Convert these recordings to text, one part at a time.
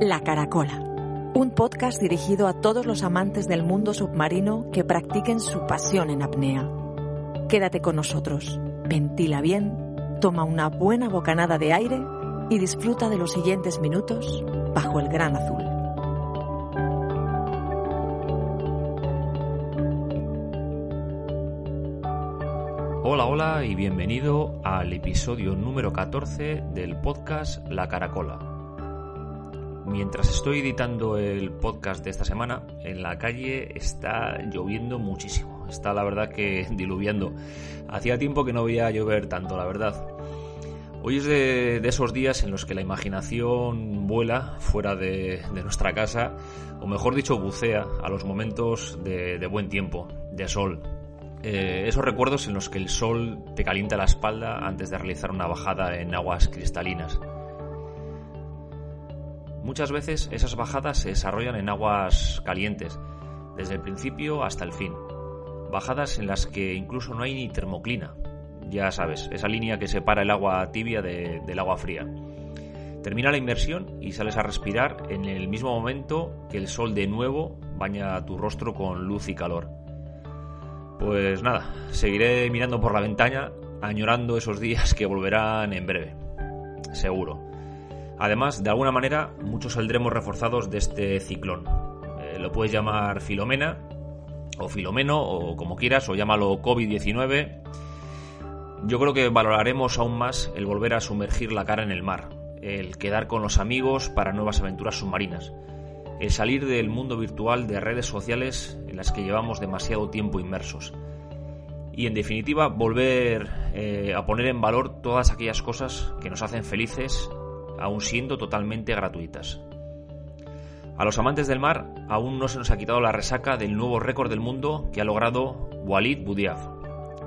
La Caracola, un podcast dirigido a todos los amantes del mundo submarino que practiquen su pasión en apnea. Quédate con nosotros, ventila bien, toma una buena bocanada de aire y disfruta de los siguientes minutos bajo el gran azul. Hola y bienvenido al episodio número 14 del podcast La Caracola. Mientras estoy editando el podcast de esta semana, en la calle está lloviendo muchísimo. Está la verdad que diluviando. Hacía tiempo que no veía llover tanto, la verdad. Hoy es de esos días en los que la imaginación vuela fuera de nuestra casa, o mejor dicho, bucea a los momentos de buen tiempo, de sol. Esos recuerdos en los que el sol te calienta la espalda antes de realizar una bajada en aguas cristalinas. Muchas veces esas bajadas se desarrollan en aguas calientes, desde el principio hasta el fin. Bajadas en las que incluso no hay ni termoclina. Ya sabes, esa línea que separa el agua tibia del agua fría. Termina la inmersión y sales a respirar en el mismo momento que el sol de nuevo baña tu rostro con luz y calor. Pues nada, seguiré mirando por la ventana, añorando esos días que volverán en breve. Seguro. Además, de alguna manera, muchos saldremos reforzados de este ciclón. Lo puedes llamar Filomena, o Filomeno, o como quieras, o llámalo COVID-19. Yo creo que valoraremos aún más el volver a sumergir la cara en el mar, el quedar con los amigos para nuevas aventuras submarinas, el salir del mundo virtual de redes sociales en las que llevamos demasiado tiempo inmersos. Y en definitiva, volver a poner en valor todas aquellas cosas que nos hacen felices, aún siendo totalmente gratuitas. A los amantes del mar aún no se nos ha quitado la resaca del nuevo récord del mundo que ha logrado Walid Boudiaf.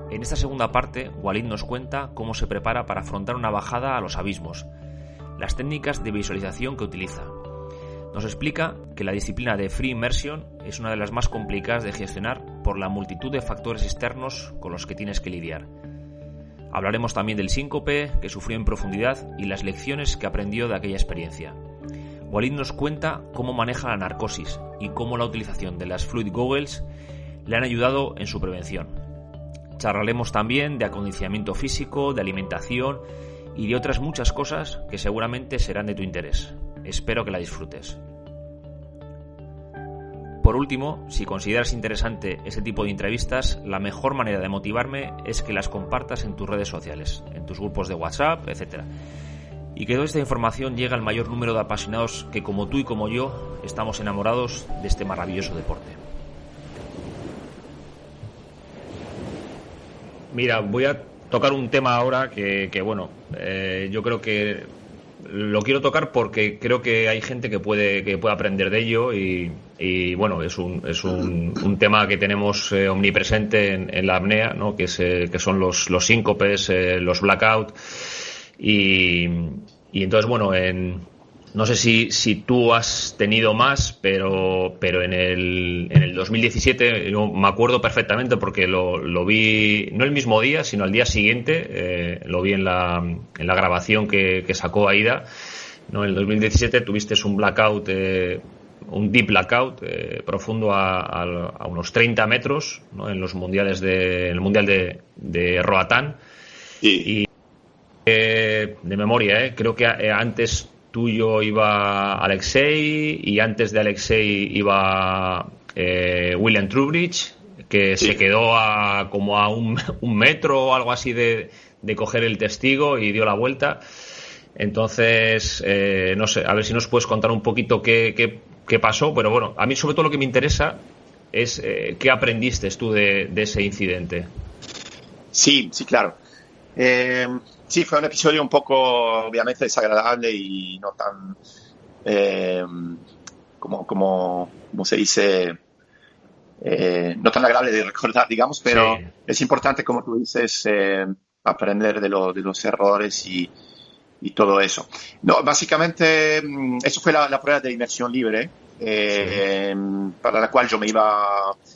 En esta segunda parte, Walid nos cuenta cómo se prepara para afrontar una bajada a los abismos, las técnicas de visualización que utiliza. Nos explica que la disciplina de Free Immersion es una de las más complicadas de gestionar por la multitud de factores externos con los que tienes que lidiar. Hablaremos también del síncope que sufrió en profundidad y las lecciones que aprendió de aquella experiencia. Walid nos cuenta cómo maneja la narcosis y cómo la utilización de las Fluid Goggles le han ayudado en su prevención. Charlaremos también de acondicionamiento físico, de alimentación y de otras muchas cosas que seguramente serán de tu interés. Espero que la disfrutes. Por último, si consideras interesante ese tipo de entrevistas, la mejor manera de motivarme es que las compartas en tus redes sociales, en tus grupos de WhatsApp, etc. Y que toda esta información llegue al mayor número de apasionados que, como tú y como yo, estamos enamorados de este maravilloso deporte. Mira, voy a tocar un tema ahora que yo creo que lo quiero tocar porque creo que hay gente que puede aprender de ello y bueno, es un tema que tenemos omnipresente en la apnea, ¿no? Que son los síncopes, los blackout y entonces bueno, no sé si tú has tenido más, pero en el 2017 yo me acuerdo perfectamente porque lo vi no el mismo día, sino al día siguiente. Lo vi en la grabación que sacó Aida, ¿no? En el 2017 tuviste un blackout, un deep blackout profundo a unos 30 metros, ¿no? En el mundial de Roatán. Sí. Y de memoria, creo que antes tuyo iba Alexei y antes de Alexei iba William Trubridge, que sí, se quedó como a un metro o algo así de coger el testigo y dio la vuelta. Entonces, no sé, a ver si nos puedes contar un poquito qué pasó, pero bueno, a mí sobre todo lo que me interesa es qué aprendiste tú de ese incidente. Sí, claro. Sí, fue un episodio un poco, obviamente, desagradable y no tan, como se dice, no tan agradable de recordar, digamos, pero sí, es importante, como tú dices, aprender de los errores y todo eso. No, básicamente, eso fue la prueba de inmersión libre, para la cual yo me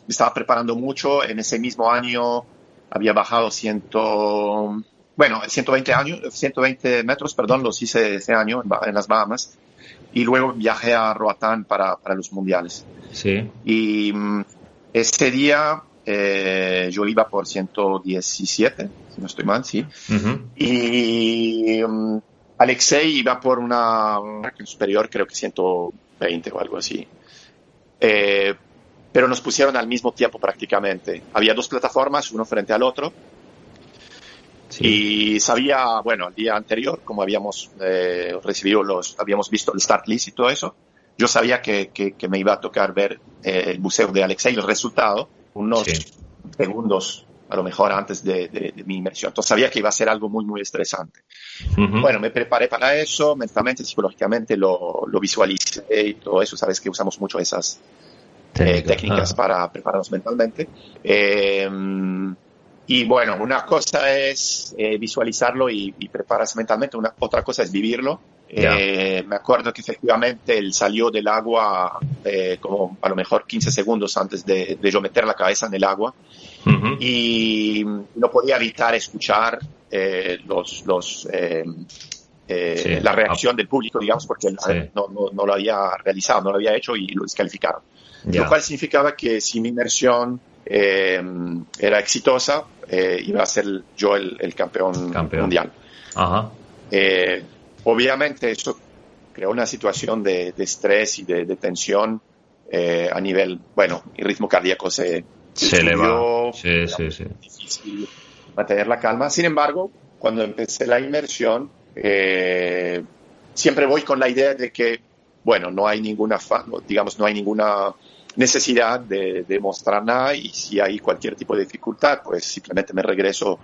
estaba preparando mucho. En ese mismo año había bajado 120 metros, los hice ese año en las Bahamas. y luego viajé a Roatán para los mundiales. Sí. Y ese día yo iba por 117, si no estoy mal, sí. Uh-huh. Y Alexei iba por una marca superior, creo que 120 o algo así. Pero nos pusieron al mismo tiempo prácticamente. Había dos plataformas, uno frente al otro. Sí. Y sabía, bueno, el día anterior, como habíamos habíamos visto el start list y todo eso, yo sabía que me iba a tocar ver el buceo de Alexei, el resultado, unos segundos a lo mejor antes de mi inmersión. Entonces sabía que iba a ser algo muy, muy estresante. Uh-huh. Bueno, me preparé para eso, mentalmente, psicológicamente lo visualicé y todo eso. Sabes que usamos mucho esas técnicas para prepararnos mentalmente. Y bueno, una cosa es visualizarlo y prepararse mentalmente, otra cosa es vivirlo. Me acuerdo que efectivamente él salió del agua como a lo mejor 15 segundos antes de yo meter la cabeza en el agua. Uh-huh. Y no podía evitar escuchar la reacción del público, digamos, porque no lo había realizado, no lo había hecho y lo descalificaron. Lo cual significaba que si mi inmersión era exitosa, iba a ser yo el campeón mundial. Ajá. Obviamente eso creó una situación de estrés y de tensión a nivel, bueno, el ritmo cardíaco se eleva. Sí. Difícil mantener la calma. Sin embargo, cuando empecé la inmersión, siempre voy con la idea de que, bueno, no hay ninguna necesidad de mostrar nada, y si hay cualquier tipo de dificultad, pues simplemente me regreso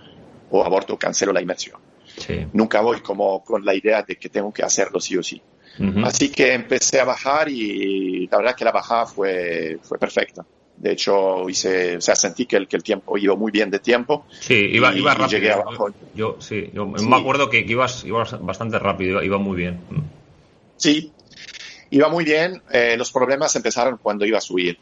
o aborto o cancelo la inmersión. Sí. Nunca voy como con la idea de que tengo que hacerlo sí o sí. Uh-huh. Así que empecé a bajar y la verdad que la bajada fue perfecta. De hecho, sentí que el tiempo iba muy bien de tiempo. Sí, iba rápido. Llegué abajo. Yo me acuerdo que ibas bastante rápido, iba muy bien. Sí, iba muy bien. Los problemas empezaron cuando iba a subir.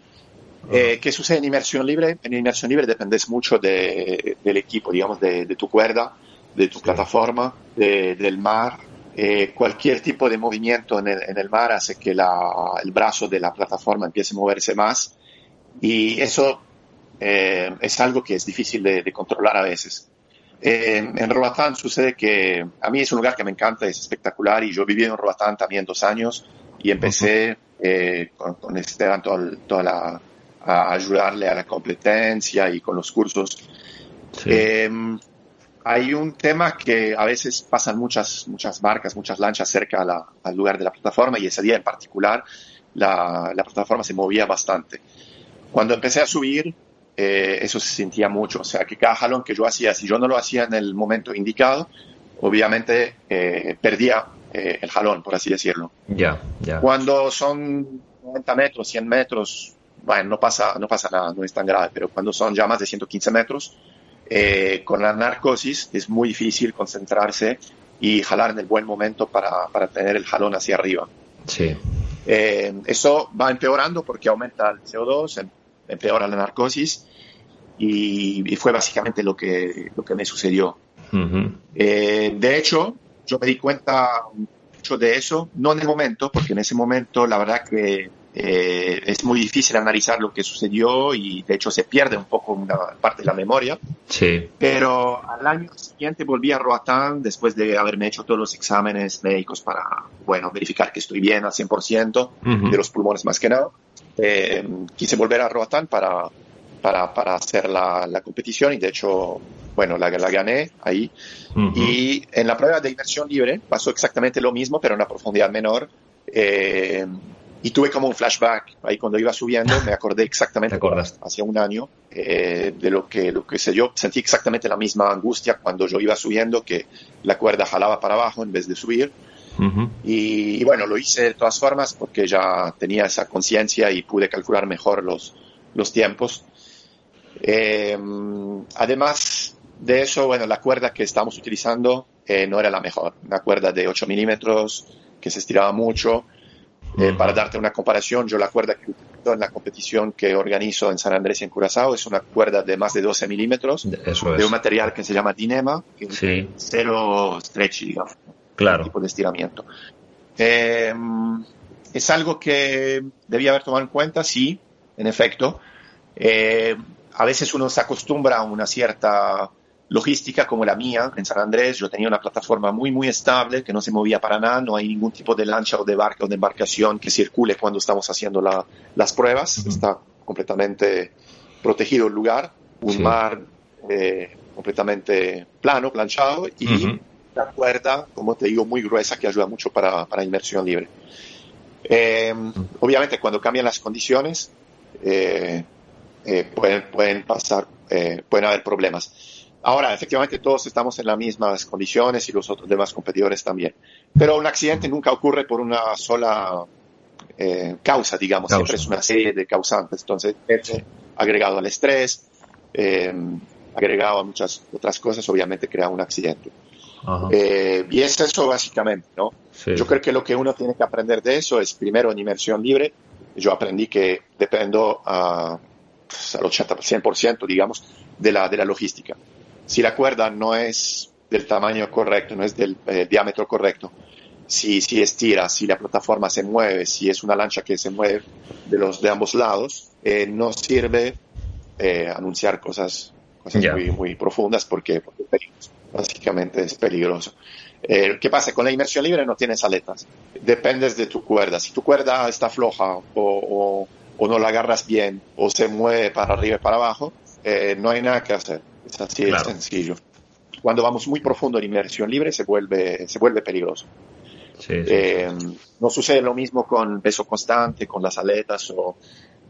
¿Qué sucede en inmersión libre? En inmersión libre dependes mucho del equipo, digamos, de tu cuerda, de tu plataforma, del mar. Cualquier tipo de movimiento en el mar hace que el brazo de la plataforma empiece a moverse más. Y eso es algo que es difícil de controlar a veces. En Roatán sucede que a mí es un lugar que me encanta, es espectacular, y yo viví en Roatán también 2 años y empecé con Esteban a ayudarle a la competencia y con los cursos. Sí. Hay un tema que a veces pasan muchas barcas, muchas lanchas cerca al lugar de la plataforma, y ese día en particular la plataforma se movía bastante. Cuando empecé a subir, eso se sentía mucho. O sea, que cada jalón que yo hacía, si yo no lo hacía en el momento indicado, obviamente perdía el jalón, por así decirlo. Ya. Cuando son 90 metros, 100 metros, bueno, no pasa nada, no es tan grave. Pero cuando son ya más de 115 metros, con la narcosis es muy difícil concentrarse y jalar en el buen momento para tener el jalón hacia arriba. Sí. Eso va empeorando porque aumenta el CO2, empeora la narcosis, y fue básicamente lo que me sucedió. Uh-huh. De hecho, yo me di cuenta mucho de eso, no en el momento, porque en ese momento la verdad que es muy difícil analizar lo que sucedió, y de hecho se pierde un poco una parte de la memoria. Sí. Pero al año siguiente volví a Roatán después de haberme hecho todos los exámenes médicos para, bueno, verificar que estoy bien al 100%, uh-huh, de los pulmones más que nada. Quise volver a Roatán para hacer la competición, y de hecho, bueno, la gané ahí. Uh-huh. Y en la prueba de inmersión libre pasó exactamente lo mismo, pero en una profundidad menor. Y tuve como un flashback ahí cuando iba subiendo. Me acordé exactamente hace un año de lo que sé yo. Sentí exactamente la misma angustia cuando yo iba subiendo, que la cuerda jalaba para abajo en vez de subir. Uh-huh. Y bueno, lo hice de todas formas porque ya tenía esa conciencia y pude calcular mejor los tiempos. Además de eso, bueno, la cuerda que estábamos utilizando no era la mejor. Una cuerda de 8 milímetros que se estiraba mucho. Para darte una comparación, yo la cuerda que utilizo en la competición que organizo en San Andrés y en Curazao es una cuerda de más de 12 milímetros, de un material que se llama Dinema, que es cero stretch, digamos, claro, tipo de estiramiento. Es algo que debía haber tomado en cuenta, sí, en efecto. A veces uno se acostumbra a una cierta logística como la mía en San Andrés. Yo tenía una plataforma muy, muy estable que no se movía para nada. No hay ningún tipo de lancha o de barca o de embarcación que circule cuando estamos haciendo las pruebas. Uh-huh. Está completamente protegido el lugar. Un mar completamente plano, planchado y la cuerda, como te digo, muy gruesa que ayuda mucho para inmersión libre. Obviamente cuando cambian las condiciones pueden haber problemas. Ahora, efectivamente, todos estamos en las mismas condiciones y los otros demás competidores también. Pero un accidente nunca ocurre por una sola causa, digamos. Siempre es una serie de causantes. Entonces, agregado al estrés, agregado a muchas otras cosas, obviamente crea un accidente. Y es eso básicamente, ¿no? Sí. Yo creo que lo que uno tiene que aprender de eso es, primero, en inmersión libre. Yo aprendí que dependo al 100%, digamos, de la logística. Si la cuerda no es del tamaño correcto, no es del diámetro correcto, si estira, si la plataforma se mueve, si es una lancha que se mueve de ambos lados, no sirve anunciar cosas muy, muy profundas porque es peligroso. Básicamente es peligroso. ¿Qué pasa? Con la inmersión libre no tienes aletas. Dependes de tu cuerda. Si tu cuerda está floja o no la agarras bien o se mueve para arriba y para abajo, no hay nada que hacer. Es así de sencillo. Cuando vamos muy profundo en inmersión libre se vuelve peligroso. Sí. No sucede lo mismo con peso constante, con las aletas.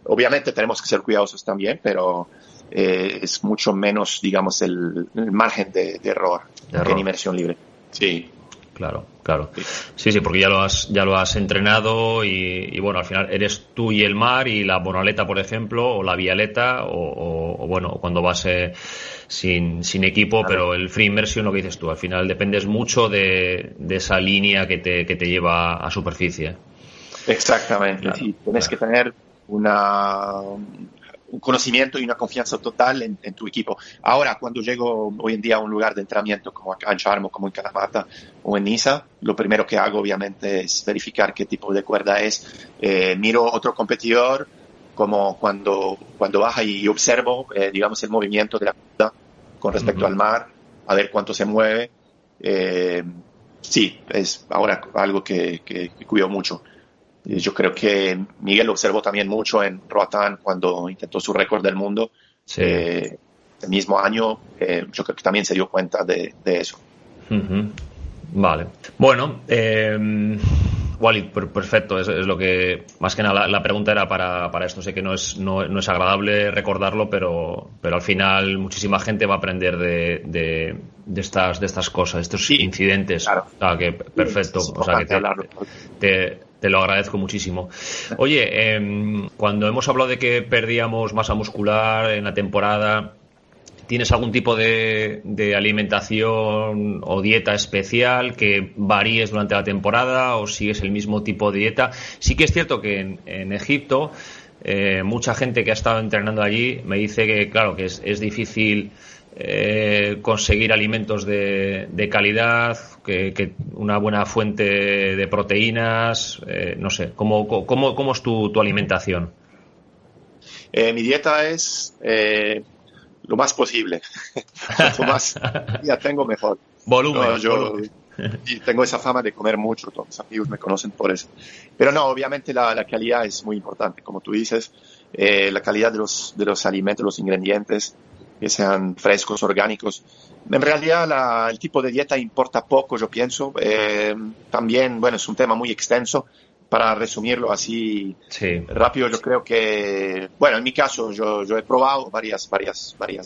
Obviamente tenemos que ser cuidadosos también, pero es mucho menos, digamos, el margen de error que en inmersión libre. Sí. Claro. Sí, porque ya lo has entrenado y bueno, al final eres tú y el mar y la bonaleta, por ejemplo, o la vialeta o bueno, cuando vas sin equipo, claro. Pero el free immersion, lo que dices tú, al final dependes mucho de esa línea que te lleva a superficie. Exactamente, claro, sí, tienes que tener un conocimiento y una confianza total en tu equipo. Ahora, cuando llego hoy en día a un lugar de entrenamiento como acá en Charmo, como en Kalamata o en Niza, lo primero que hago obviamente es verificar qué tipo de cuerda es. Miro otro competidor, como cuando baja y observo, digamos, el movimiento de la cuerda con respecto al mar, a ver cuánto se mueve. Sí, es ahora algo que cuido mucho. Yo creo que Miguel lo observó también mucho en Roatán cuando intentó su récord del mundo. Sí. El mismo año, yo creo que también se dio cuenta de eso. Uh-huh. Vale. Bueno, Wally, perfecto. Es lo que, más que nada, la pregunta era para esto. Sé que no es agradable recordarlo, pero al final muchísima gente va a aprender de estas cosas, de estos incidentes. Claro. O sea, que perfecto. O sea, que te lo agradezco muchísimo. Oye, cuando hemos hablado de que perdíamos masa muscular en la temporada, ¿tienes algún tipo de alimentación o dieta especial que varíes durante la temporada o sigues el mismo tipo de dieta? Sí que es cierto que en Egipto mucha gente que ha estado entrenando allí me dice que, claro, que es difícil conseguir alimentos de calidad, que una buena fuente de proteínas, no sé, ¿cómo es tu alimentación? Mi dieta es lo más posible. Cuanto más ya tengo, mejor. Volumen. Yo tengo esa fama de comer mucho, todos mis amigos me conocen por eso. Pero no, obviamente la calidad es muy importante, como tú dices, la calidad de los alimentos, los ingredientes, que sean frescos, orgánicos. En realidad el tipo de dieta importa poco, yo pienso. También, bueno, es un tema muy extenso. Para resumirlo así rápido, yo creo que, bueno, en mi caso yo he probado varias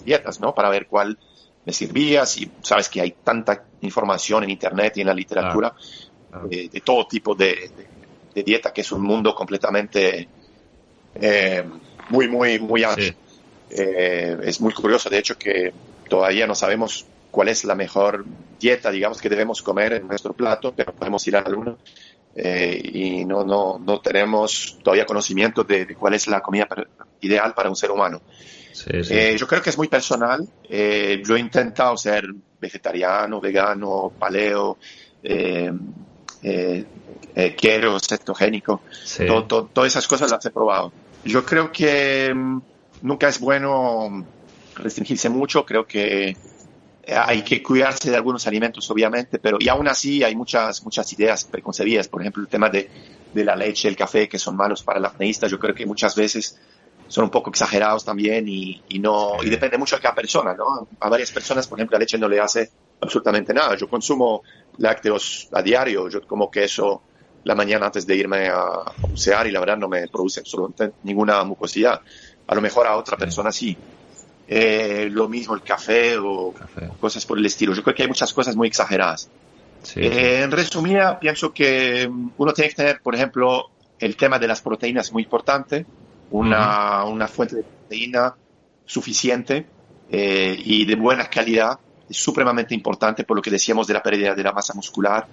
dietas, ¿no? Para ver cuál me servía. Si sabes que hay tanta información en internet y en la literatura de todo tipo de dieta, que es un mundo completamente muy, muy, muy amplio. Sí. Es muy curioso, de hecho, que todavía no sabemos cuál es la mejor dieta, digamos, que debemos comer en nuestro plato, pero podemos ir a la luna y no tenemos todavía conocimiento de cuál es la comida ideal para un ser humano. Sí. Yo creo que es muy personal. Yo he intentado ser vegetariano, vegano, paleo, keto, cetogénico, Sí. todas esas cosas las he probado. Yo creo que nunca es bueno restringirse mucho, creo que hay que cuidarse de algunos alimentos, obviamente, pero y aún así hay muchas ideas preconcebidas. Por ejemplo, el tema de la leche, el café, que son malos para el apneísta, yo creo que muchas veces son un poco exagerados también y depende mucho de cada persona, ¿no? A varias personas, por ejemplo, la leche no le hace absolutamente nada. Yo consumo lácteos a diario, yo como queso la mañana antes de irme a bucear y la verdad no me produce absolutamente ninguna mucosidad. A lo mejor a otra persona sí. Lo mismo el café o cosas por el estilo. Yo creo que hay muchas cosas muy exageradas. Sí. En resumida, pienso que uno tiene que tener, por ejemplo, el tema de las proteínas muy importante, una fuente de proteína suficiente y de buena calidad, es supremamente importante por lo que decíamos de la pérdida de la masa muscular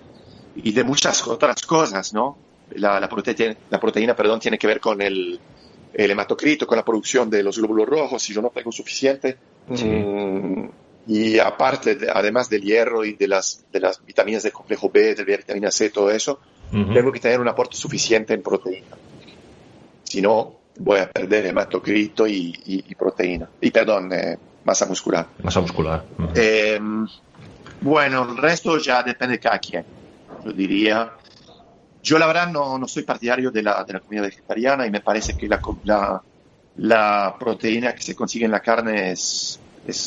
y de muchas otras cosas, ¿no? La proteína, tiene que ver con el hematocrito, con la producción de los glóbulos rojos. Si yo no tengo suficiente, y aparte, además del hierro y de las vitaminas del complejo B, de la vitamina C, todo eso, tengo que tener un aporte suficiente en proteína. Si no, voy a perder hematocrito y proteína. Masa muscular. Masa muscular. Bueno, el resto ya depende de cada quien, yo diría. Yo la verdad no soy partidario de la comida vegetariana y me parece que la proteína que se consigue en la carne es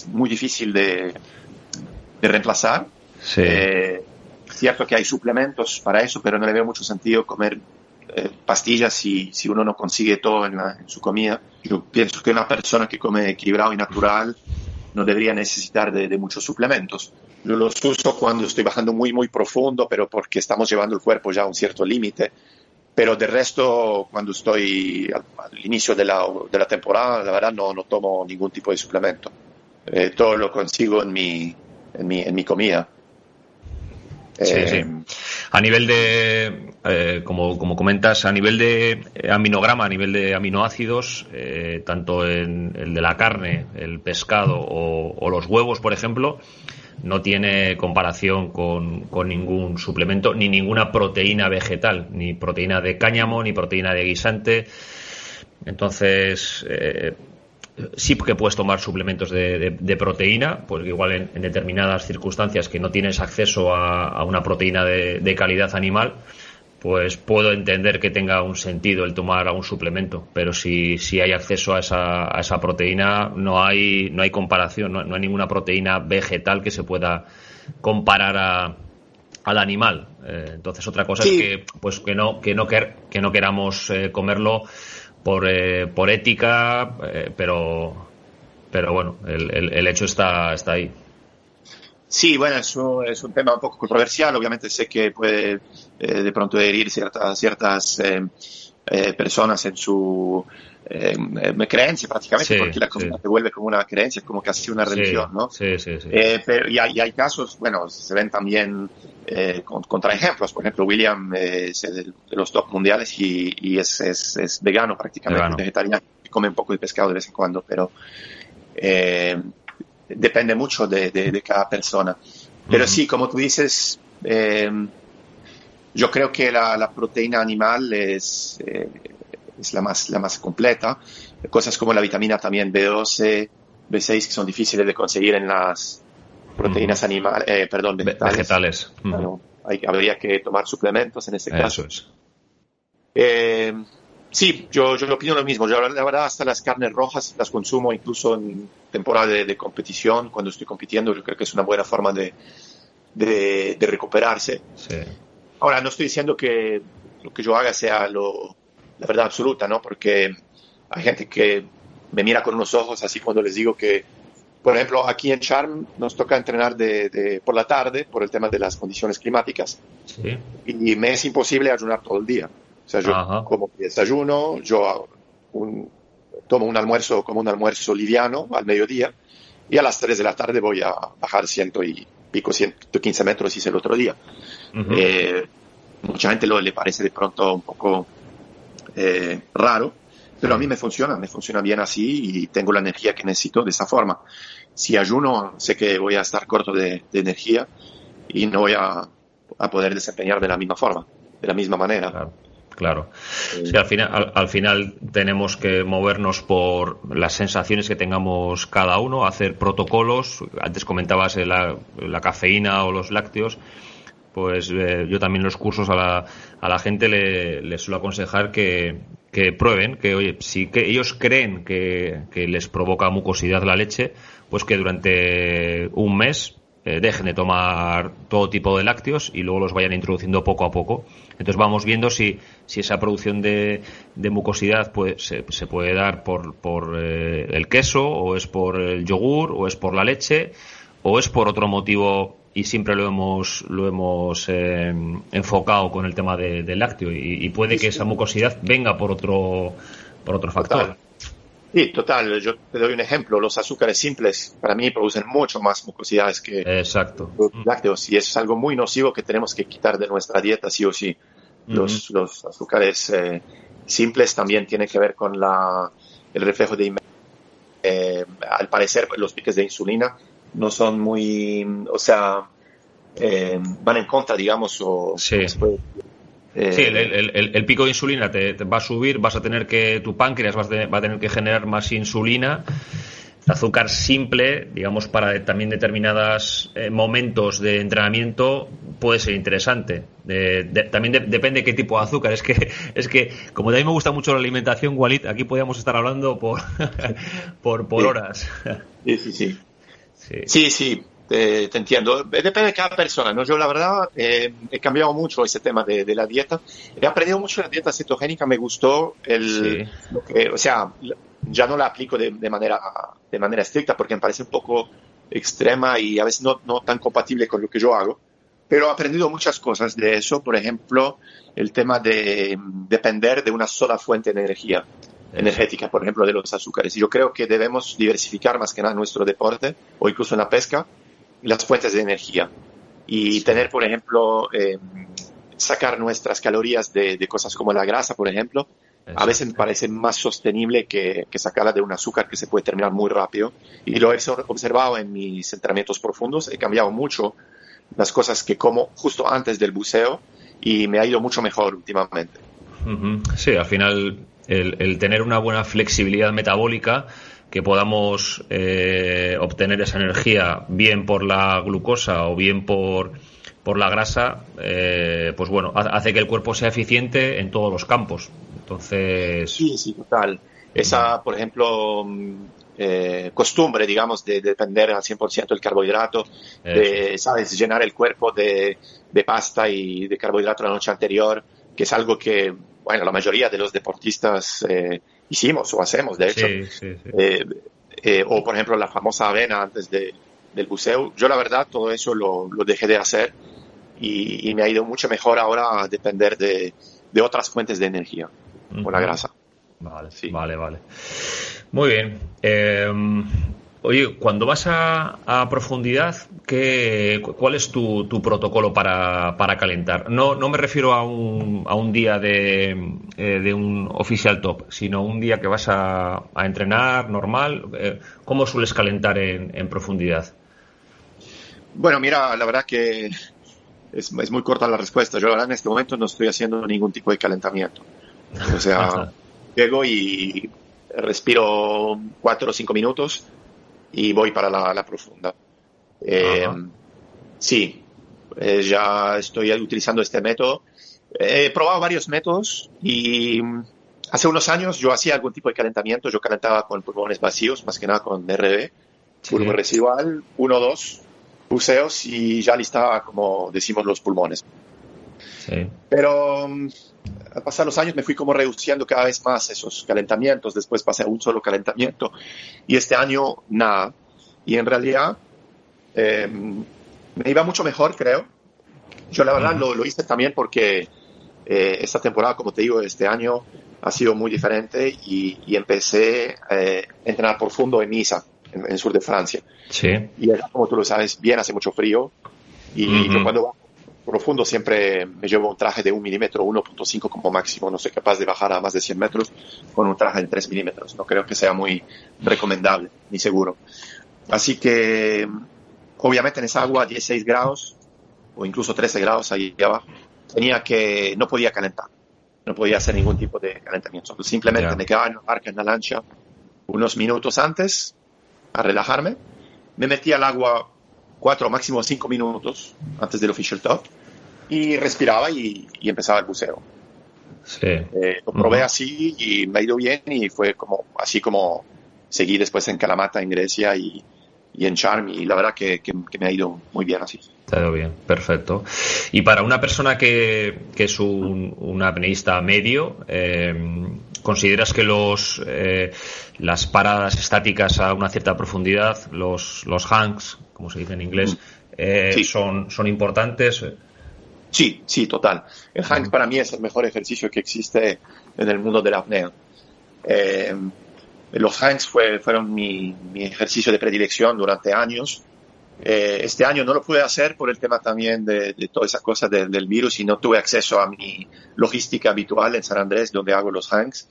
muy difícil de reemplazar. Sí. Cierto que hay suplementos para eso, pero no le veo mucho sentido comer pastillas si uno no consigue todo en su comida. Yo pienso que una persona que come equilibrado y natural no debería necesitar de muchos suplementos. Yo los uso cuando estoy bajando muy, muy profundo, pero porque estamos llevando el cuerpo ya a un cierto límite. Pero de resto, cuando estoy al inicio de la temporada, la verdad no tomo ningún tipo de suplemento. Todo lo consigo en mi comida. Sí. A nivel de, como comentas, a nivel de aminograma, a nivel de aminoácidos, tanto en el de la carne, el pescado o los huevos, por ejemplo, no tiene comparación con ningún suplemento, ni ninguna proteína vegetal, ni proteína de cáñamo, ni proteína de guisante. Entonces, sí que puedes tomar suplementos de proteína, pues igual en determinadas circunstancias que no tienes acceso a una proteína de calidad animal, pues puedo entender que tenga un sentido el tomar algún suplemento, pero si hay acceso a esa proteína, no hay comparación, no hay ninguna proteína vegetal que se pueda comparar al animal. Entonces otra cosa es que no queramos comerlo por ética, pero bueno, el hecho está ahí. Sí, bueno, eso es un tema un poco controversial. Obviamente sé que puede de pronto herir ciertas personas en su creencia prácticamente, porque la comida se vuelve como una creencia, como casi una religión, ¿no? Sí. Pero y hay casos, bueno, se ven también contraejemplos. Por ejemplo, William es de los top mundiales y es vegano prácticamente, vegetariano, come un poco de pescado de vez en cuando, pero depende mucho de cada persona. Pero sí, como tú dices, yo creo que la proteína animal es la más completa. Cosas como la vitamina también B12, B6, que son difíciles de conseguir en las proteínas vegetales. Bueno, habría que tomar suplementos en este caso. Eso es. Sí, yo opino lo mismo. Yo la verdad hasta las carnes rojas las consumo incluso en temporada de competición, cuando estoy compitiendo. Yo creo que es una buena forma de recuperarse. Sí. Ahora, no estoy diciendo que lo que yo haga sea la verdad absoluta, ¿no? Porque hay gente que me mira con unos ojos así cuando les digo que, por ejemplo, aquí en Charm nos toca entrenar por la tarde por el tema de las condiciones climáticas. Sí. Y me es imposible ayunar todo el día. O sea, yo como desayuno, yo tomo un almuerzo liviano al mediodía y a las 3 de la tarde voy a bajar 115 metros, hice el otro día. Mucha gente le parece de pronto un poco raro, pero a mí me funciona bien así y tengo la energía que necesito de esa forma. Si ayuno, sé que voy a estar corto de energía y no voy a a poder desempeñar de la misma forma, de la misma manera. Claro. Sí, al final tenemos que movernos por las sensaciones que tengamos cada uno, hacer protocolos. Antes comentabas la cafeína o los lácteos. Pues yo también en los cursos a la gente les suelo aconsejar que prueben, que oye, si que ellos creen que les provoca mucosidad la leche, pues que durante un mes dejen de tomar todo tipo de lácteos y luego los vayan introduciendo poco a poco. Entonces vamos viendo si esa producción de mucosidad pues se puede dar por el queso, o es por el yogur, o es por la leche, o es por otro motivo, y siempre lo hemos enfocado con el tema del lácteo, y puede que esa mucosidad venga por otro factor. Total. Sí, total. Yo te doy un ejemplo. Los azúcares simples para mí producen mucho más mucosidades que Exacto. los lácteos, y eso es algo muy nocivo que tenemos que quitar de nuestra dieta sí o sí. Los azúcares simples también tienen que ver con el reflejo de al parecer los piques de insulina no son muy, o sea, van en contra, digamos, o sí. Sí, el pico de insulina te va a subir, vas a tener que, tu páncreas va a tener que generar más insulina. El azúcar simple, digamos, para también determinados momentos de entrenamiento puede ser interesante. También depende qué tipo de azúcar. Es que como a mí me gusta mucho la alimentación, Walid, aquí podríamos estar hablando por horas. Sí. Te entiendo. Depende de cada persona, ¿no? Yo, la verdad, he cambiado mucho ese tema de la dieta. He aprendido mucho la dieta cetogénica. Me gustó o sea, ya no la aplico de manera estricta porque me parece un poco extrema y a veces no tan compatible con lo que yo hago. Pero he aprendido muchas cosas de eso. Por ejemplo, el tema de depender de una sola fuente de energía energética, por ejemplo, de los azúcares. Y yo creo que debemos diversificar más que nada en nuestro deporte o incluso en la pesca las fuentes de energía y tener, por ejemplo, sacar nuestras calorías de cosas como la grasa, por ejemplo. A veces me parece más sostenible que sacarla de un azúcar que se puede terminar muy rápido. Y lo he observado en mis entrenamientos profundos. He cambiado mucho las cosas que como justo antes del buceo y me ha ido mucho mejor últimamente. Sí, al final el tener una buena flexibilidad metabólica, que podamos obtener esa energía bien por la glucosa o bien por la grasa, pues bueno, hace que el cuerpo sea eficiente en todos los campos. Entonces... Sí, total. Esa, por ejemplo, costumbre, digamos, de depender al 100% del carbohidrato, de, ¿sabes?, llenar el cuerpo de pasta y de carbohidrato la noche anterior, que es algo que, bueno, la mayoría de los deportistas hicimos o hacemos, de hecho. Sí. O, por ejemplo, la famosa avena antes del buceo. Yo, la verdad, todo eso lo dejé de hacer y me ha ido mucho mejor ahora a depender de otras fuentes de energía, como la grasa. Vale, sí. Vale. Muy bien. Oye, cuando vas a profundidad, ¿cuál es tu protocolo para calentar? No me refiero a un día de un official top, sino un día que vas a entrenar normal. ¿Cómo sueles calentar en profundidad? Bueno, mira, la verdad que es muy corta la respuesta. Yo, la verdad, en este momento no estoy haciendo ningún tipo de calentamiento. O sea, llego y respiro 4 o 5 minutos y voy para la profunda. Sí, ya estoy utilizando este método. He probado varios métodos y hace unos años yo hacía algún tipo de calentamiento. Yo calentaba con pulmones vacíos, más que nada con RB, pulmón residual, 1 o 2 buceos y ya listaba, como decimos, los pulmones. Sí. Pero al pasar los años me fui como reduciendo cada vez más esos calentamientos. Después pasé a un solo calentamiento y este año nada. Y en realidad me iba mucho mejor, creo. Yo la verdad lo hice también porque esta temporada, como te digo, este año ha sido muy diferente y empecé a entrenar profundo en Niza, en el sur de Francia. Sí. Y allá, como tú lo sabes bien, hace mucho frío y yo cuando bajo profundo siempre me llevo un traje de 1 milímetro, 1.5 como máximo. No soy capaz de bajar a más de 100 metros con un traje de 3 milímetros. No creo que sea muy recomendable ni seguro. Así que obviamente en esa agua a 16 grados o incluso 13 grados ahí abajo, no podía calentar, no podía hacer ningún tipo de calentamiento. Simplemente me quedaba en la barca, en la lancha, unos minutos antes a relajarme, me metía al agua 4 o máximo 5 minutos antes del official top y respiraba y empezaba el buceo. Sí. Lo probé así y me ha ido bien, y fue así como seguí después en Kalamata, en Grecia, y en Charm, y la verdad que me ha ido muy bien así. Te ha ido bien, perfecto. Y para una persona que es un apneísta medio, ¿consideras que las paradas estáticas a una cierta profundidad, los hangs, como se dice en inglés, sí, son importantes? Sí, total. El hang para mí es el mejor ejercicio que existe en el mundo de la apnea. Los hangs fueron mi ejercicio de predilección durante años. Este año no lo pude hacer por el tema también de toda esa cosa del virus, y no tuve acceso a mi logística habitual en San Andrés, donde hago los hangs.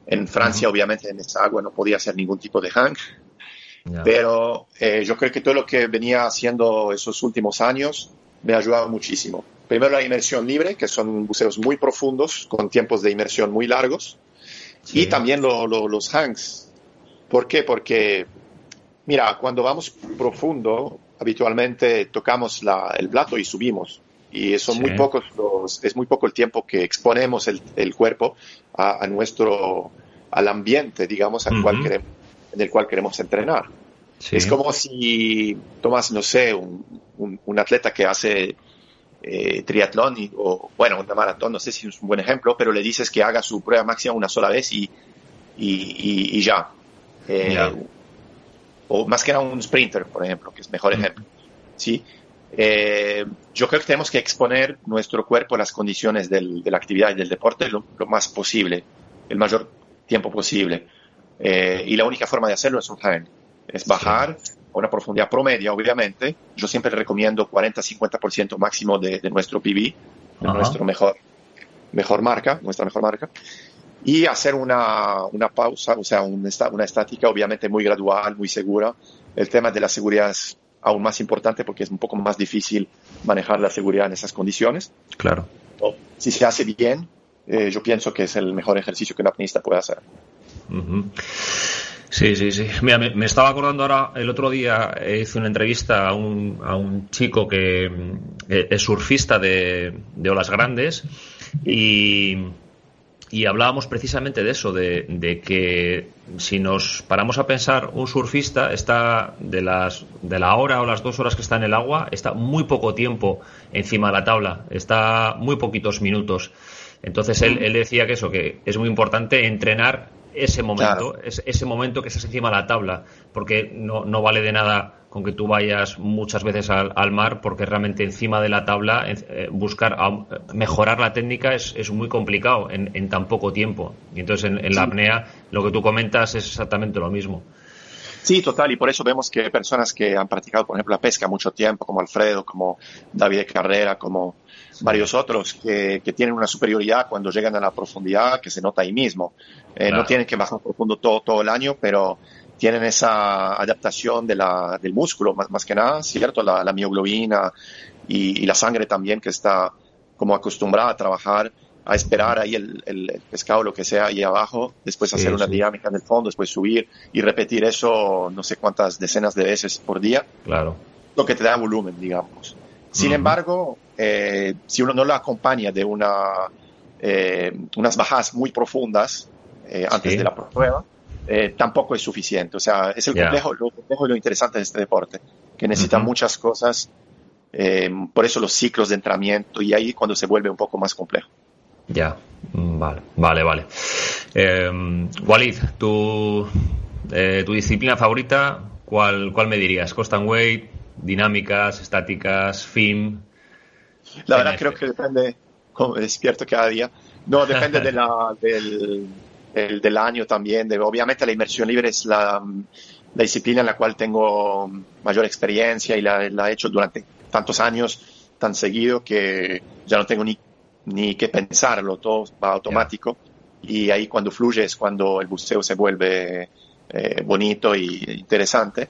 En Francia, obviamente, en esa agua no podía hacer ningún tipo de hang. Pero yo creo que todo lo que venía haciendo esos últimos años me ha ayudado muchísimo. Primero, la inmersión libre, que son buceos muy profundos, con tiempos de inmersión muy largos. Sí. Y también los hangs. ¿Por qué? Porque, mira, cuando vamos profundo, habitualmente tocamos el plato y subimos. Y son muy pocos es muy poco el tiempo que exponemos el cuerpo al ambiente, digamos, en el cual queremos entrenar. Sí. Es como si tomas, no sé, un atleta que hace triatlón o una maratón, no sé si es un buen ejemplo, pero le dices que haga su prueba máxima una sola vez y ya. O más que nada un sprinter, por ejemplo, que es mejor ejemplo. ¿Sí? Yo creo que tenemos que exponer nuestro cuerpo a las condiciones de la actividad y del deporte lo más posible, el mayor tiempo posible. Y la única forma de hacerlo es un hang. Es bajar a una profundidad promedio, obviamente. Yo siempre recomiendo 40-50% máximo de nuestro PB, de nuestra mejor marca, y hacer una pausa, o sea, una estática obviamente muy gradual, muy segura. El tema de la seguridad es aún más importante porque es un poco más difícil manejar la seguridad en esas condiciones. Claro. Si se hace bien, yo pienso que es el mejor ejercicio que un apneísta puede hacer. Sí. Mira, me estaba acordando ahora, el otro día hice una entrevista a un chico que es surfista de olas grandes, y hablábamos precisamente de eso, de que si nos paramos a pensar, un surfista está de la hora o las 2 horas que está en el agua, está muy poco tiempo encima de la tabla, está muy poquitos minutos. Entonces él decía que es muy importante entrenar ese momento, ese momento que estás encima de la tabla, porque no vale de nada con que tú vayas muchas veces al mar, porque realmente encima de la tabla buscar mejorar la técnica es muy complicado en tan poco tiempo. Y entonces en la apnea lo que tú comentas es exactamente lo mismo. Sí, total, y por eso vemos que personas que han practicado, por ejemplo, la pesca mucho tiempo, como Alfredo, como David Carrera, como varios otros, que tienen una superioridad cuando llegan a la profundidad que se nota ahí mismo. No tienen que bajar profundo todo el año, pero tienen esa adaptación del músculo, más que nada, ¿cierto? La mioglobina y la sangre también, que está como acostumbrada a trabajar, a esperar ahí el pescado, lo que sea, ahí abajo, después hacer una dinámica en el fondo, después subir y repetir eso no sé cuántas decenas de veces por día. Claro. Lo que te da volumen, digamos. Sin embargo, si uno no lo acompaña de unas bajadas muy profundas antes de la prueba, tampoco es suficiente. O sea, es el complejo, lo complejo y lo interesante de este deporte, que necesita muchas cosas, por eso los ciclos de entrenamiento, y ahí cuando se vuelve un poco más complejo. Ya, vale. Walid, tu disciplina favorita, ¿cuál me dirías? Coast and weight, dinámicas, estáticas, FIM. La verdad creo que depende, como me despierto cada día. No, depende del año también. Obviamente la inmersión libre es la disciplina en la cual tengo mayor experiencia, y la he hecho durante tantos años, tan seguido, que ya no tengo ni que pensarlo, todo va automático. Y ahí cuando fluye es cuando el buceo se vuelve bonito y interesante.